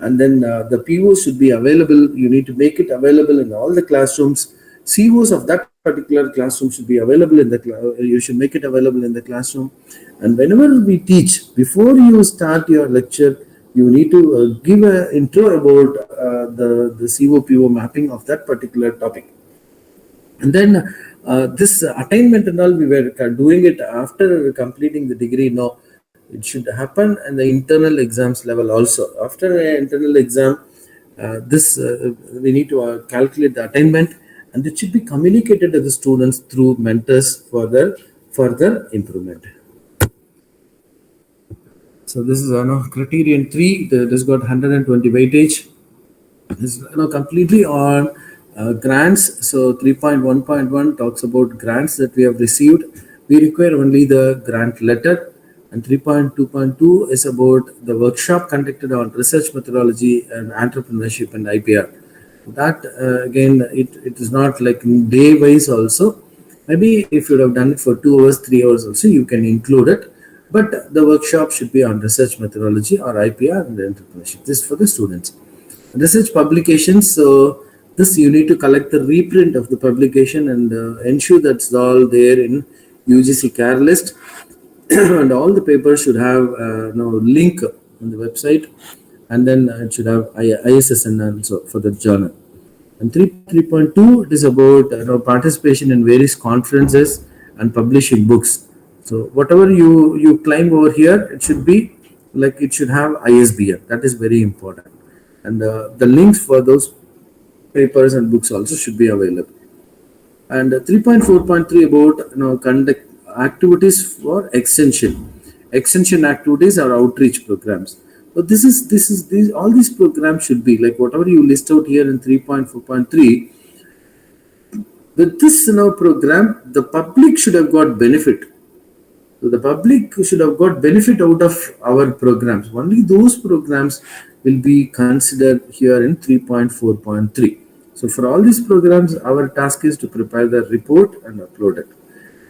Speaker 4: and then the POs should be available. You need to make it available in all the classrooms. COs of that particular classroom should be available in the you should make it available in the classroom. And whenever we teach, before you start your lecture, you need to give an intro about the COPO mapping of that particular topic. And then this attainment and all, we were doing it after completing the degree. No, it should happen in the internal exams level also. After an internal exam, we need to calculate the attainment, and it should be communicated to the students through mentors for their further improvement. So this is criterion 3. This got 120 weightage. This is completely on grants. So 3.1.1 talks about grants that we have received. We require only the grant letter. And 3.2.2 is about the workshop conducted on research methodology and entrepreneurship and IPR. That again, it is not like day wise also. Maybe if you have done it for 2 hours, 3 hours also, you can include it. But the workshop should be on research methodology or IPR and entrepreneurship. This is for the students. Research publications. So this you need to collect the reprint of the publication and ensure that's all there in UGC CARE list. And all the papers should have link on the website, and then it should have ISSN also for the journal. And 3.2 it is about participation in various conferences and publishing books. So whatever you climb over here, it should be it should have ISBN. That is very important, and the links for those papers and books also should be available. And 3.4.3 about conduct activities for extension activities or outreach programs. So these all these programs should be like whatever you list out here in 3.4.3. With this program, the public should have got benefit. So the public should have got benefit out of our programs. Only those programs will be considered here in 3.4.3. So for all these programs, our task is to prepare the report and upload it.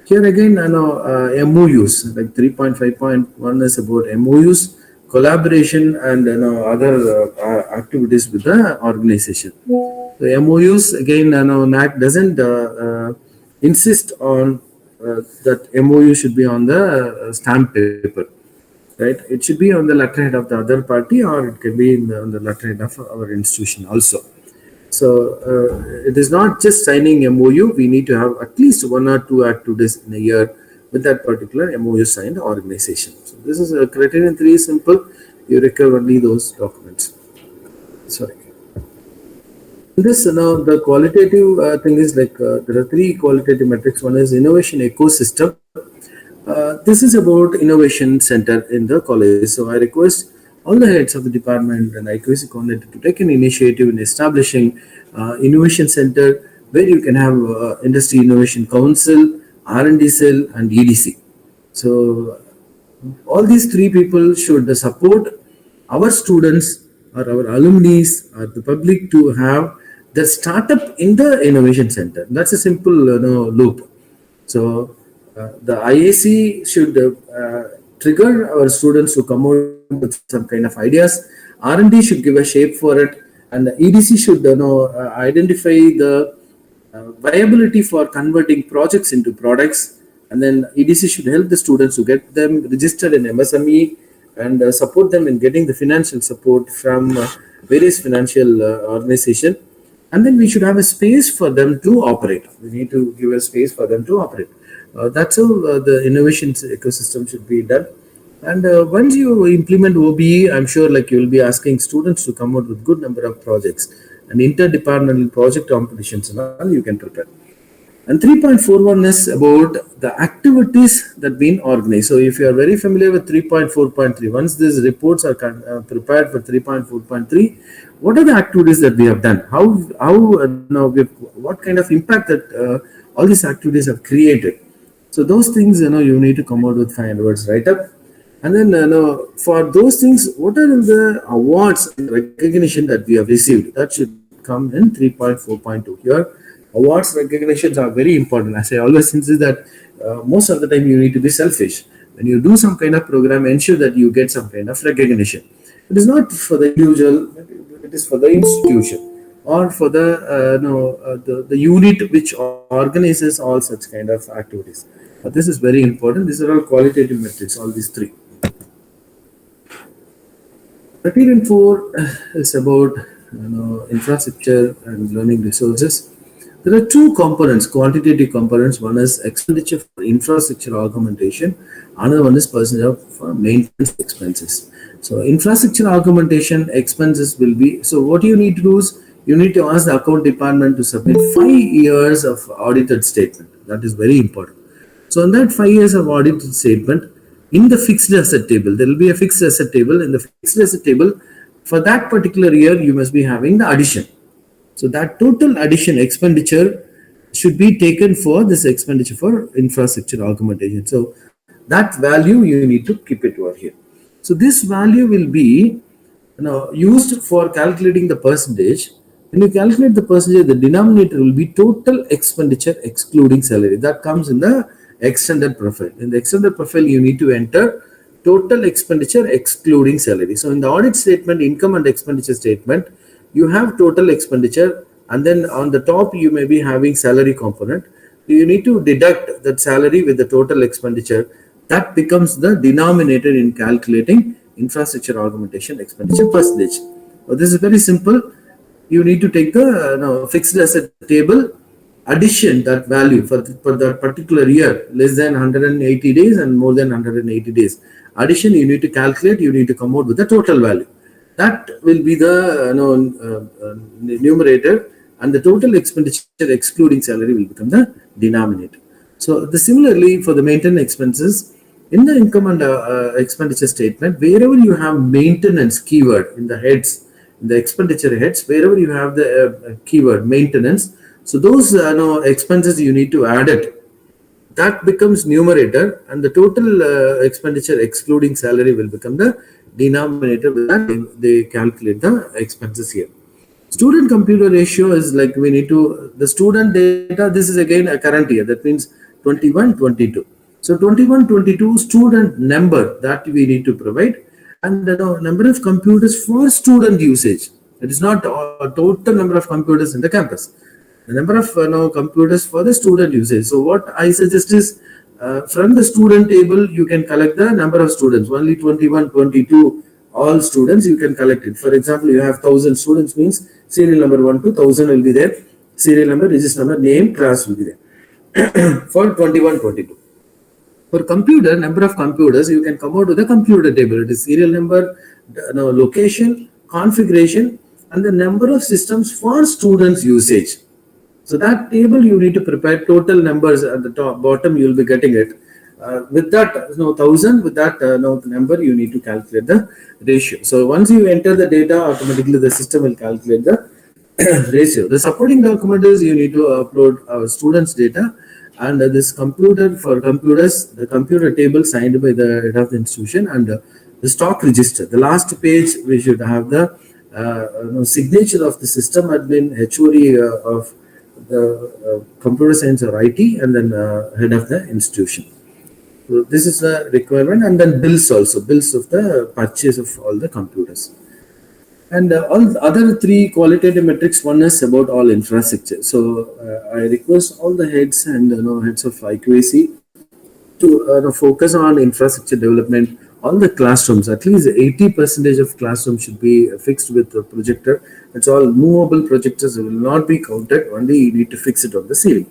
Speaker 4: Here again, MOUs, like 3.5.1 is about MOUs, collaboration, and other activities with the organization. So MOUs, again, NAC doesn't insist on that MOU should be on the stamp paper, right? It should be on the letterhead of the other party, or it can be on the letterhead of our institution also. So it is not just signing MOU. We need to have at least 1 or 2 activities in a year with that particular MOU signed organization. So this is a criterion 3 is simple. You require only those documents. Sorry. This the qualitative thing is there are 3 qualitative metrics. One is innovation ecosystem. This is about innovation center in the college. So I request all the heads of the department and IQAC coordinator to take an initiative in establishing innovation center where you can have industry innovation council, R&D cell, and EDC. So all these 3 people should support our students or our alumni or the public to have the startup in the innovation center. That's a simple loop. So the IAC should trigger our students to come out with some kind of ideas. R&D should give a shape for it, and the EDC should identify the viability for converting projects into products, and then EDC should help the students to get them registered in MSME and support them in getting the financial support from various financial organizations. And then we should have a space for them to operate. We need to give a space for them to operate. That's how the innovation ecosystem should be done. And once you implement OBE, I'm sure you will be asking students to come out with good number of projects and interdepartmental project competitions and all you can prepare. And 3.41 is about the activities that been organized. So if you are very familiar with 3.4.3, once these reports are prepared for 3.4.3, what are the activities that we have done? What kind of impact that all these activities have created? So those things, you need to come out with 500 words write-up. And then for those things, what are the awards and recognition that we have received? That should come in 3.4.2. Here, awards recognitions are very important. As I always insist that most of the time you need to be selfish. When you do some kind of program, ensure that you get some kind of recognition. It is not for the individual, it is for the institution or for the unit which organizes all such kind of activities. This is very important. These are all qualitative metrics, all these three. Material 4 is about infrastructure and learning resources. There are two components, quantitative components. One is expenditure for infrastructure augmentation. Another one is percentage for maintenance expenses. So infrastructure augmentation expenses will be, so what you need to do is, you need to ask the account department to submit 5 years of audited statement. That is very important. So in that 5 years of audited statement, in the fixed asset table, there will be a fixed asset table. In the fixed asset table, for that particular year, you must be having the addition. So that total addition expenditure should be taken for this expenditure for infrastructure augmentation. So that value you need to keep it over here. So this value will be used for calculating the percentage. When you calculate the percentage, the denominator will be total expenditure excluding salary. That comes in the extended profile. In the extended profile, you need to enter total expenditure excluding salary. So in the audit statement, income and expenditure statement, you have total expenditure, and then on the top you may be having salary component. You need to deduct that salary with the total expenditure. That becomes the denominator in calculating infrastructure augmentation expenditure percentage. So this is very simple. You need to take the fixed asset table, addition that value for that particular year, less than 180 days and more than 180 days. Addition you need to calculate, you need to come out with the total value. That will be the numerator, and the total expenditure excluding salary will become the denominator. So similarly for the maintenance expenses, in the income and expenditure statement, wherever you have maintenance keyword in the heads, in the expenditure heads, wherever you have the keyword maintenance, so those expenses you need to add it. That becomes numerator, and the total expenditure excluding salary will become the denominator. With that they calculate the expenses here. Student computer ratio is like we need to, the student data, this is again a current year, that means 21-22. So 21-22 student number that we need to provide, and the number of computers for student usage. It is not a total number of computers in the campus. The number of computers for the student usage. So what I suggest is from the student table you can collect the number of students. Only 21-22 all students you can collect it. For example, you have 1000 students, means serial number 1 to 1000 will be there. Serial number, register number, name, class will be there for 21-22. For computer, number of computers, you can come out with the computer table. It is serial number, location, configuration, and the number of systems for students usage. So that table you need to prepare total numbers at the top, bottom you will be getting it. With that 1000, with that number you need to calculate the ratio. So once you enter the data, automatically the system will calculate the ratio. The supporting document is you need to upload our students' data, and this computer for computers, the computer table signed by the head of the institution, and the stock register. The last page we should have the signature of the system admin, HOD of the computer science or IT, and then head of the institution. So this is the requirement, and then bills also, bills of the purchase of all the computers. And all the other three qualitative metrics, one is about all infrastructure. So I request all the heads and heads of IQAC to focus on infrastructure development. All the classrooms, at least 80% of classrooms should be fixed with a projector. It's all movable projectors, will not be counted, only you need to fix it on the ceiling.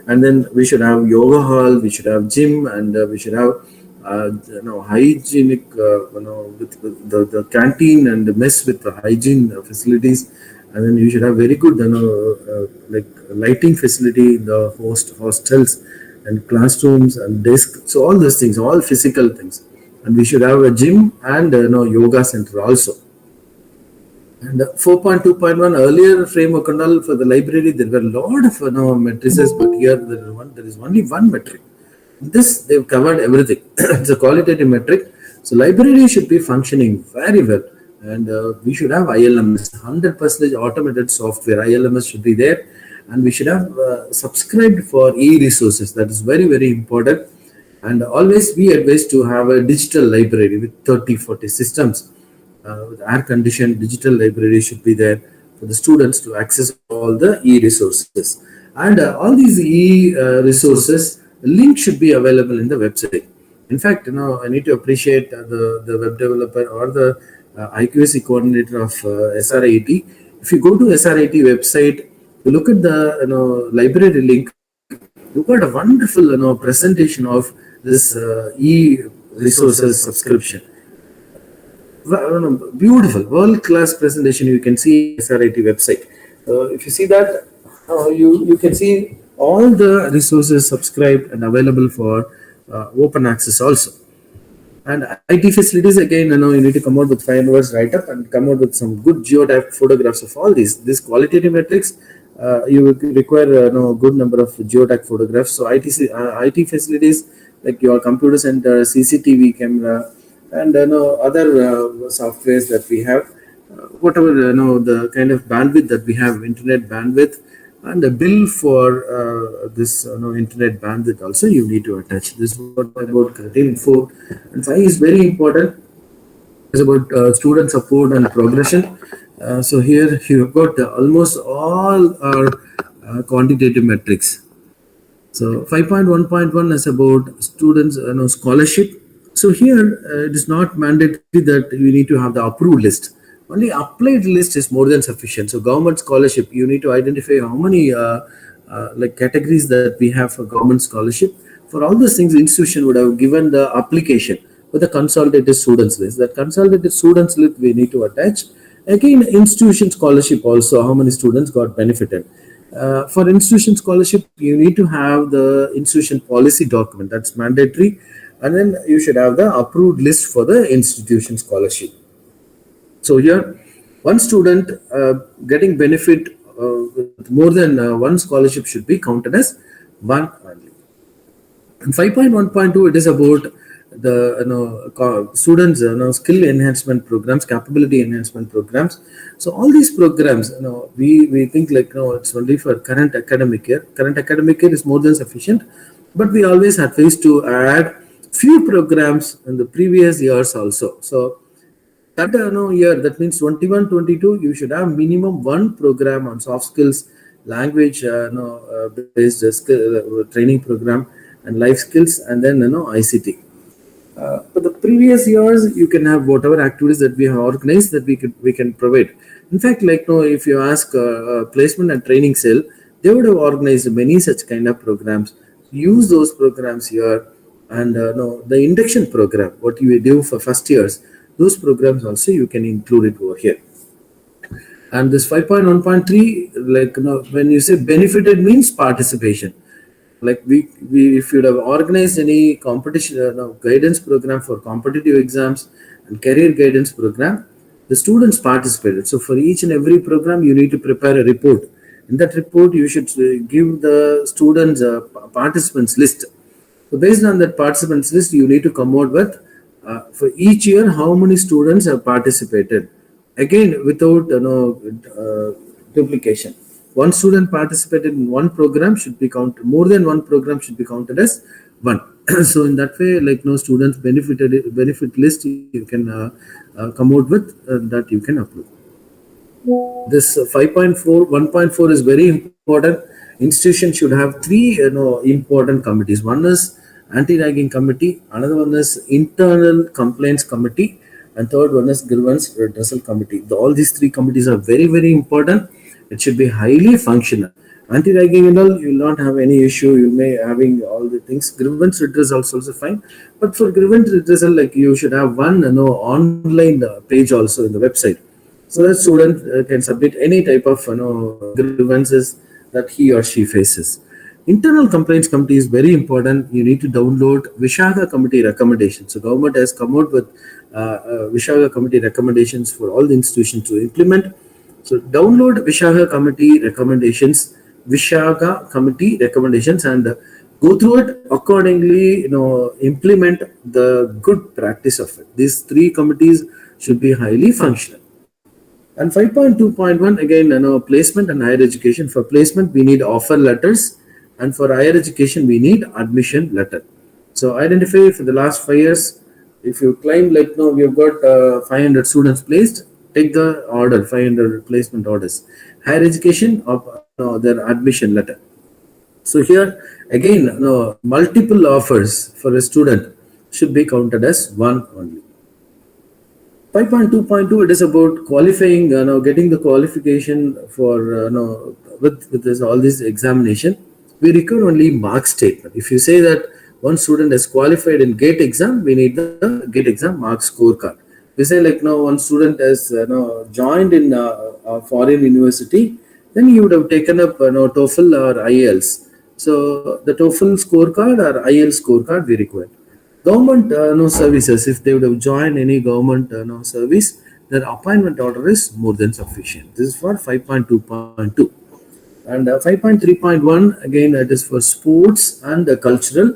Speaker 4: And then we should have yoga hall, we should have gym, and we should have hygienic, with the canteen and mess with the hygiene facilities. And then you should have very good like lighting facility in the hostels and classrooms and desks. So all those things, all physical things. And we should have a gym and yoga center also. And 4.2.1 earlier framework and all for the library, there were a lot of matrices, but here there is only one metric. This they've covered everything. It's a qualitative metric. So library should be functioning very well, and we should have ILMS, 100% automated software. ILMS should be there, and we should have subscribed for e-resources. That is very, very important. And always we advise to have a digital library with 30-40 systems. With air-conditioned digital library should be there for the students to access all the e-resources. And all these e-resources, link should be available in the website. In fact, I need to appreciate the web developer or the IQAC coordinator of SRIET. If you go to SRIET website, you look at the library link, you got a wonderful presentation of this e-resources subscription. Beautiful, world-class presentation. You can see SRIET website. If you see that, you can see all the resources subscribed and available for open access also. And IT facilities, again, you need to come out with 5 hours write-up and come out with some good geotype photographs of all these. This qualitative metrics, you will require a good number of geotype photographs. So IT facilities like your computer center, CCTV camera, and other softwares that we have, whatever the kind of bandwidth that we have, internet bandwidth, and a bill for this internet bandwidth also you need to attach. This is what about contain 4 and 5 is very important. It's about student support and progression. So here you've got almost all our quantitative metrics. So 5.1.1 is about students scholarship. So here it is not mandatory that we need to have the approved list. Only applied list is more than sufficient. So government scholarship, you need to identify how many like categories that we have for government scholarship. For all those things, the institution would have given the application with the consolidated students list. That consolidated students list we need to attach. Again, institution scholarship also, how many students got benefited. For institution scholarship, you need to have the institution policy document. That's mandatory. And then you should have the approved list for the institution scholarship. So here, one student getting benefit with more than one scholarship should be counted as one only. And 5.1.2, it is about the students skill enhancement programs, capability enhancement programs. So all these programs, we think like it's only for current academic year. Current academic year is more than sufficient, but we always advise to add few programs in the previous years also. So that year, that means 21-22, you should have minimum one program on soft skills, language based training program, and life skills, and then ICT. But the previous years, you can have whatever activities that we have organized that we can provide. In fact, like if you ask placement and training cell, they would have organized many such kind of programs. Use those programs here. And the induction program, what you do for first years, those programs also you can include it over here. And this 5.1.3, like when you say benefited means participation. Like we if you have organized any competition guidance program for competitive exams and career guidance program, the students participated. So for each and every program, you need to prepare a report. In that report, you should give the students a participants list. So based on that participants list, you need to come out with for each year how many students have participated. Again, without duplication. One student participated in one program should be counted. More than one program should be counted as one. So in that way, like students benefit list you can come out with that you can upload. This 5.4 1.4 is very important. Institution should have 3 important committees. One is anti-ragging committee, another one is internal complaints committee, and third one is grievance redressal committee. All these 3 committees are very, very important. It should be highly functional. Anti-ragging and all, you will not have any issue. You may having all the things. Grievance redressal is also fine. But for grievance redressal, like you should have one online page also in the website, so that student can submit any type of grievances that he or she faces. Internal complaints committee is very important. You need to download Vishaka committee recommendations. So government has come out with Vishaka committee recommendations for all the institutions to implement. So download Vishaka committee recommendations, and go through it accordingly, implement the good practice of it. These three committees should be highly functional. And 5.2.1 again, placement and higher education. For placement, we need offer letters, and for higher education, we need admission letter. So identify for the last 5 years, if you claim like no, we have got 500 students placed, take the order 500 placement orders. Higher education of their admission letter. So here again, multiple offers for a student should be counted as one only. 5.2.2, it is about qualifying, getting the qualification for, with this, all this examination. We require only mark statement. If you say that one student is qualified in GATE exam, we need the GATE exam mark scorecard. We say like now one student has joined in a foreign university, then you would have taken up TOEFL or IELTS. So the TOEFL scorecard or IELTS scorecard we require. Government services, if they would have joined any government service, their appointment order is more than sufficient. This is for 5.2.2. And 5.3.1, again, it is for sports and cultural.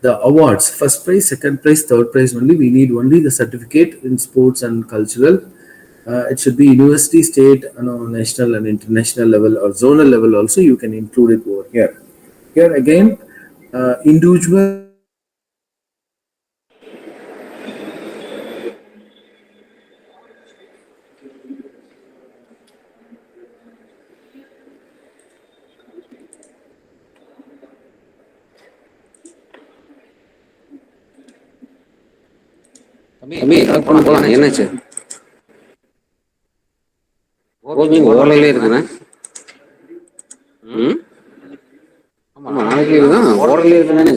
Speaker 4: The awards, first prize, second prize, third prize only. We need only the certificate in sports and cultural. It should be university, state, national and international level or zonal level also. You can include it over here. Here again, individual.
Speaker 5: தம்பி போலாம் என்னாச்சு? ஓவியம் ஓரலே இருக்குண்ணே. ம், ஆமா நாளைக்கு தான் ஓரலே இருக்குதானே.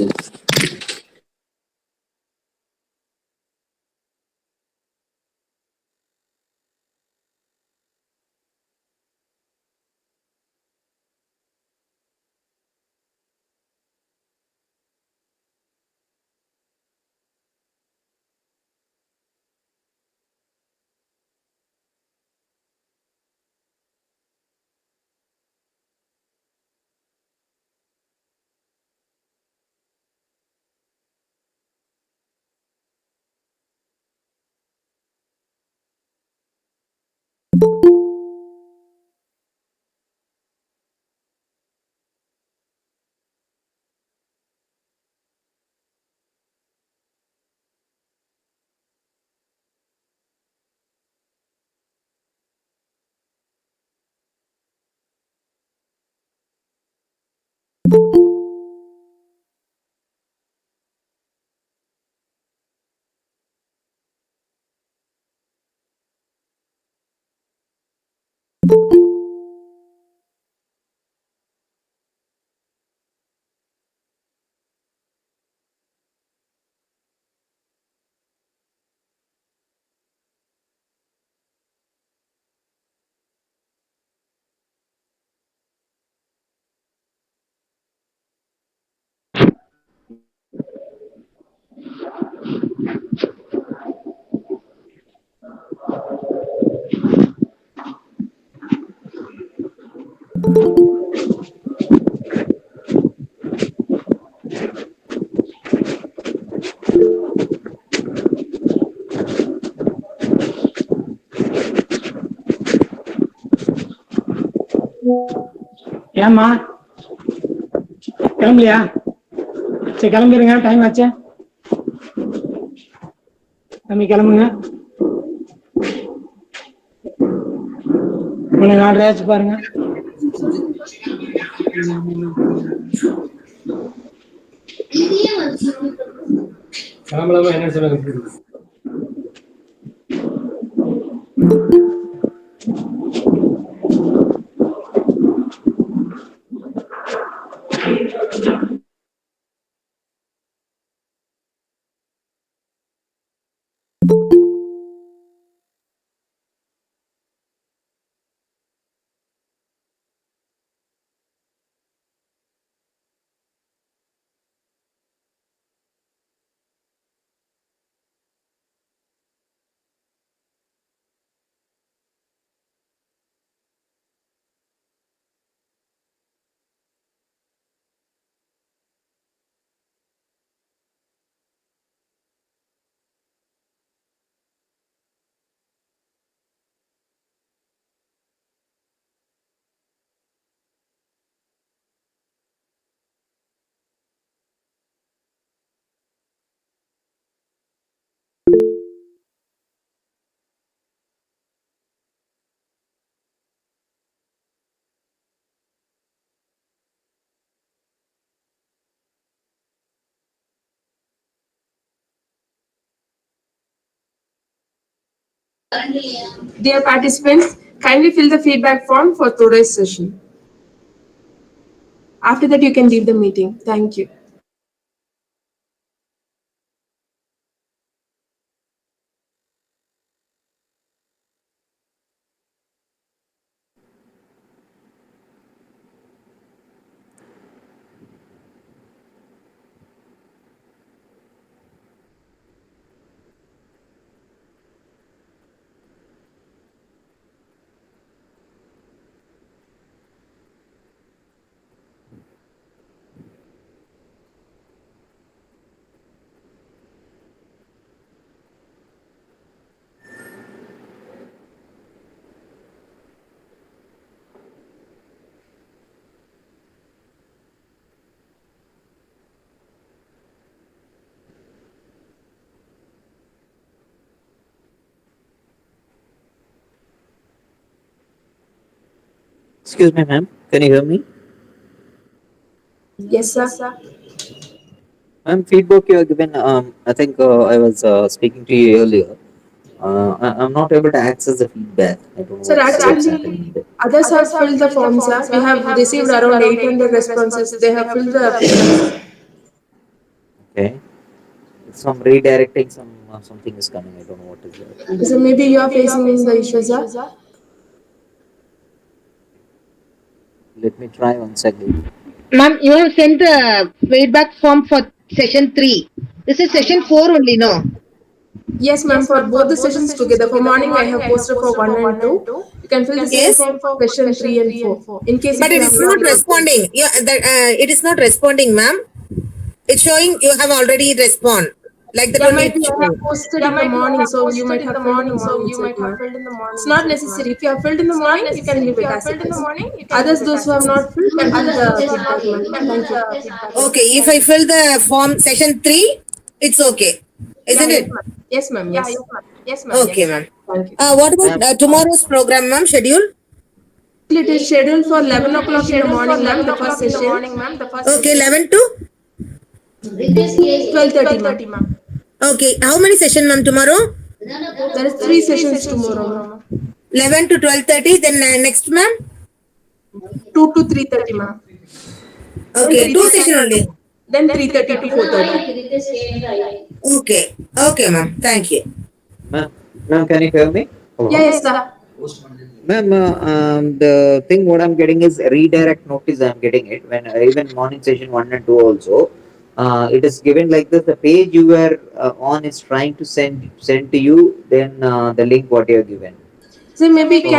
Speaker 6: ஏம்மா கிளம்பலையா? சரி கிளம்பிடுங்க, டைம் ஆச்சு. தம்பி கிளம்புங்க. உன்னை 4:30 பாருங்க. கிளம்பலாமா என்ன சொல்லுங்க?
Speaker 2: Dear participants, kindly fill the feedback form for today's session. After that, you can leave the meeting. Thank you.
Speaker 7: Excuse me, ma'am. Can you hear me?
Speaker 2: Yes, sir.
Speaker 7: Ma'am, feedback you have given. I think I was speaking to you earlier. I'm not able to access the feedback. I don't know
Speaker 2: Sir,
Speaker 7: what's
Speaker 2: actually,
Speaker 7: happening there.
Speaker 2: others have filled the form, sir. We have received around 800 responses. They have filled the feedback.
Speaker 7: Okay. Some redirecting, something is coming. I don't know what is that.
Speaker 2: So maybe you are facing the issue, sir.
Speaker 7: Let me try once again.
Speaker 8: Ma'am, you have sent the feedback form for session 3. This is session 4 only, no?
Speaker 2: Yes, ma'am, for both the sessions together. For morning, I have posted for 1 and 2. You can fill the same
Speaker 8: Yes,
Speaker 2: form for session 3 and 4. In case
Speaker 8: but
Speaker 2: if you
Speaker 8: it
Speaker 2: have
Speaker 8: is
Speaker 2: not
Speaker 8: not
Speaker 2: got
Speaker 8: responding. It is not responding, ma'am. It's showing you have already respond. Like that
Speaker 2: yeah,
Speaker 8: only
Speaker 2: might be
Speaker 8: it's
Speaker 2: I have
Speaker 8: showing.
Speaker 2: posted in the morning, so you might have filled in the morning itself, ma'am. It's not necessary. If you have filled in the morning, you can leave it as it is. Others, those who have not filled, can fill the feedback, ma'am. Thank you.
Speaker 8: Okay, if I fill the form session 3, it's okay.
Speaker 2: Yeah,
Speaker 8: Isn't
Speaker 2: yes,
Speaker 8: it?
Speaker 2: ma'am. Yes, ma'am. Yes.
Speaker 8: Okay, ma'am.
Speaker 2: Thank you.
Speaker 8: What about
Speaker 7: Ma'am,
Speaker 8: tomorrow's program, ma'am, schedule?
Speaker 2: It is scheduled for 11 o'clock in the morning, ma'am, the first session.
Speaker 8: Okay, 11 to?
Speaker 3: Request case.
Speaker 2: 12:30, ma'am.
Speaker 8: Okay, how many session, ma'am, tomorrow?
Speaker 2: There is 3 sessions tomorrow, ma'am.
Speaker 8: 11 to 12:30, then next, ma'am?
Speaker 2: 2 to 3:30, ma'am. Then
Speaker 8: Okay, 2
Speaker 2: 3:30.
Speaker 8: session only.
Speaker 2: Then 3:30 to 4:30.
Speaker 3: Request case.
Speaker 8: Okay, okay, ma'am. Thank you.
Speaker 7: ma'am, ma'am, can you hear me?
Speaker 2: Yeah,
Speaker 7: Hello.
Speaker 2: yes, sir.
Speaker 7: Ma'am, the thing what I'm getting is redirect notice. I'm getting it when even morning session 1 and 2 also. It is given like this. The page you were on is trying to send to you. Then the link what you are given.
Speaker 2: So maybe
Speaker 7: So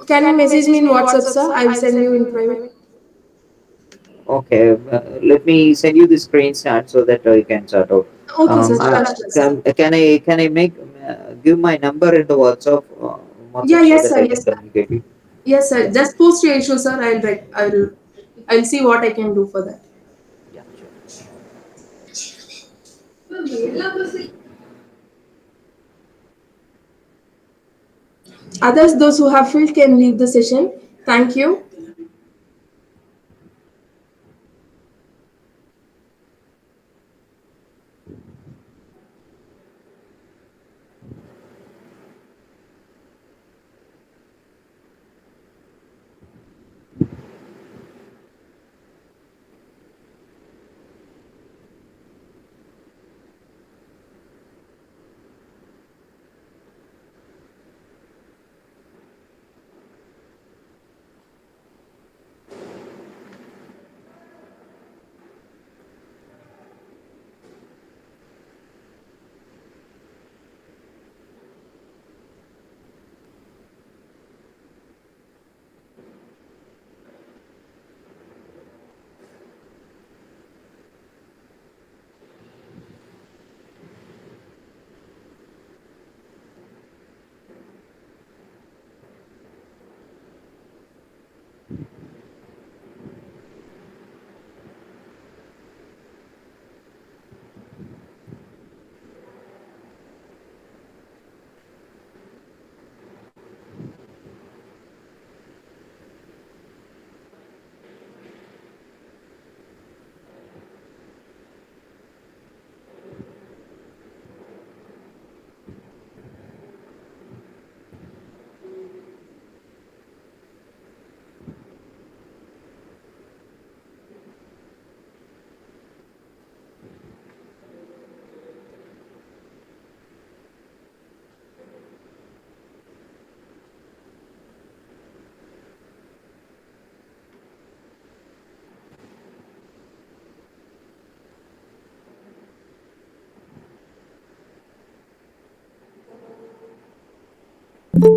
Speaker 2: can you message me in WhatsApp, sir? I will send you in private.
Speaker 7: okay, let me send you the screenshot so that you can sort out.
Speaker 2: Okay, sir. Sure, sure, sir.
Speaker 7: Can I make give my number in the
Speaker 2: Yeah,
Speaker 7: WhatsApp so
Speaker 2: yes,
Speaker 7: that
Speaker 2: sir.
Speaker 7: I can
Speaker 2: Yes, sir.
Speaker 7: communicate it?
Speaker 2: Yes, sir. Just post your issue, sir. I'll see what I can do for that.
Speaker 7: Yeah, sure.
Speaker 2: Others, those who have filled, can leave the session. Thank you.
Speaker 7: Sir,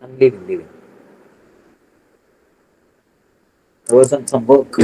Speaker 7: I'm leaving. I was on some work.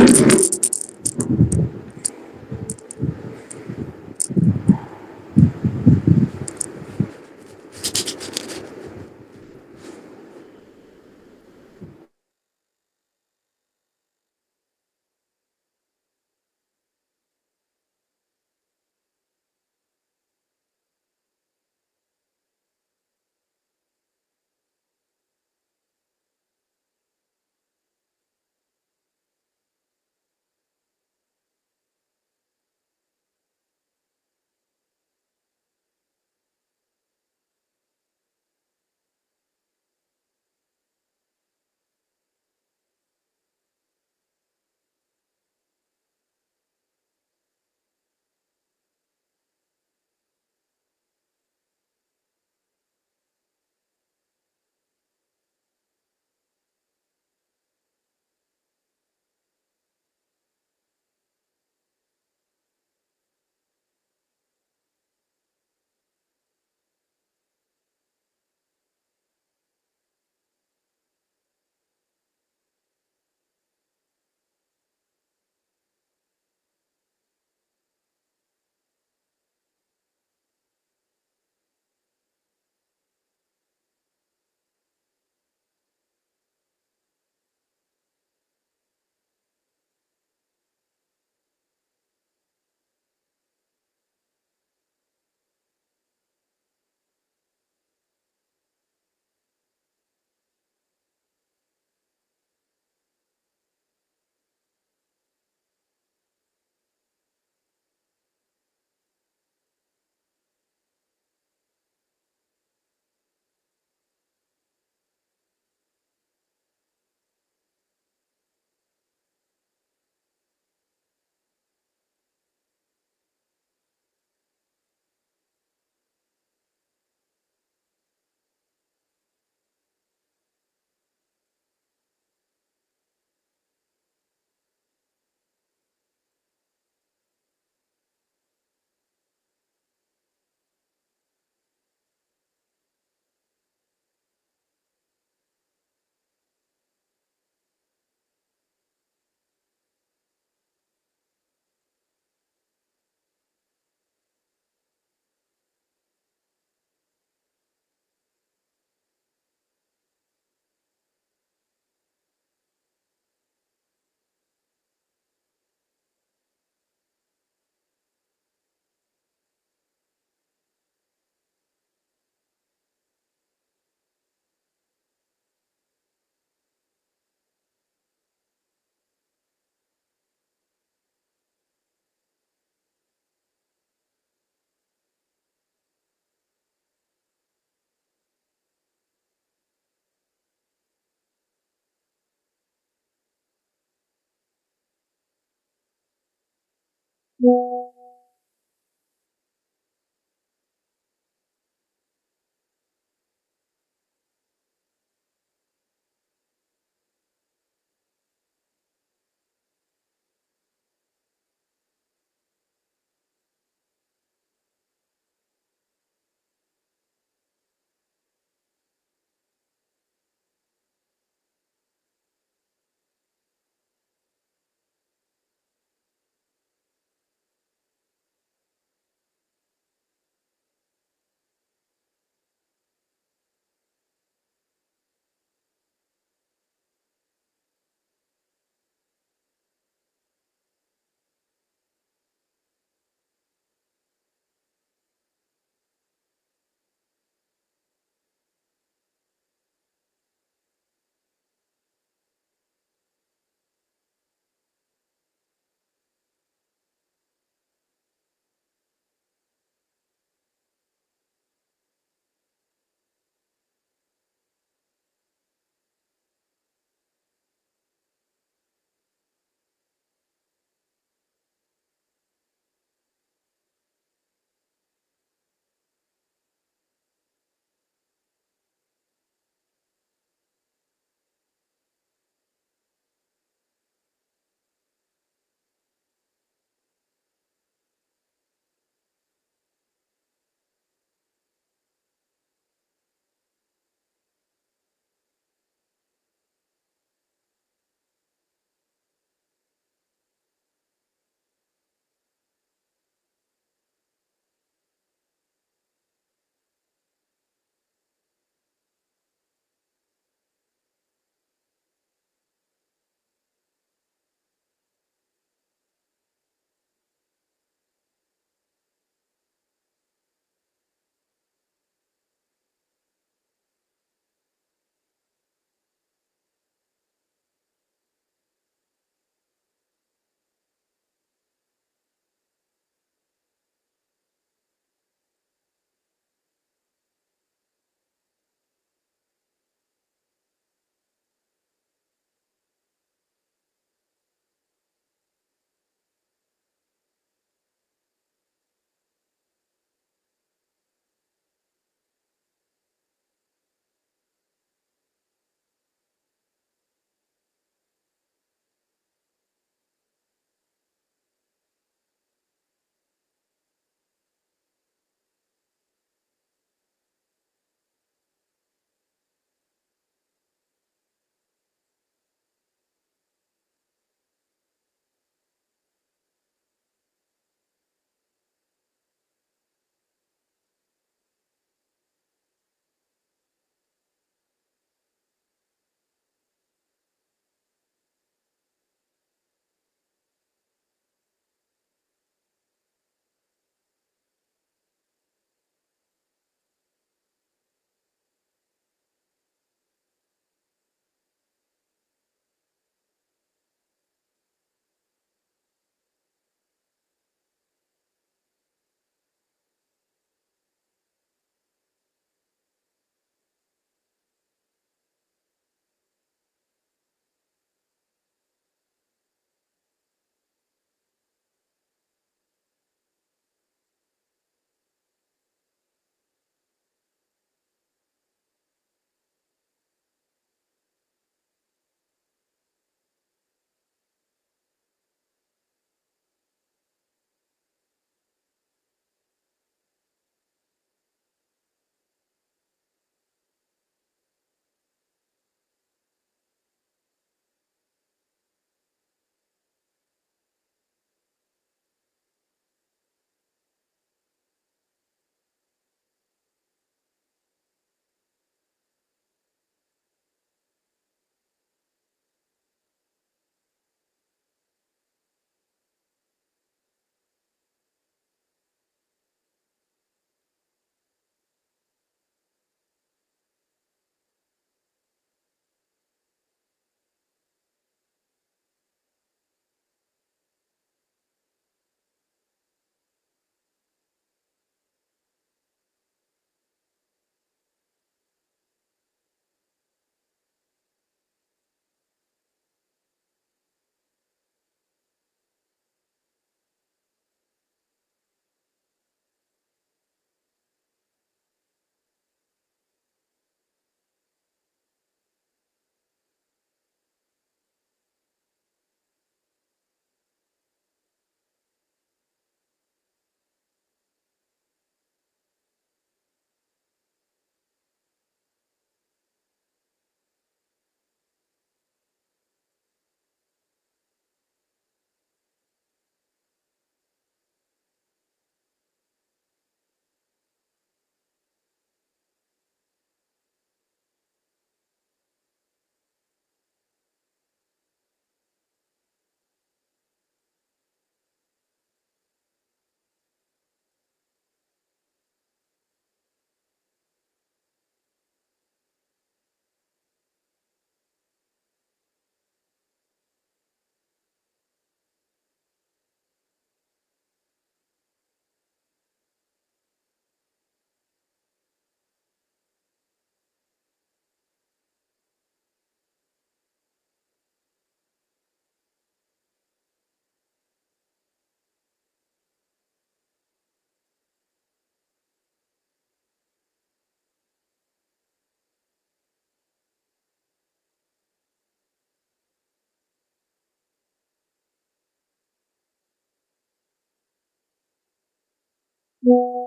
Speaker 2: Yeah.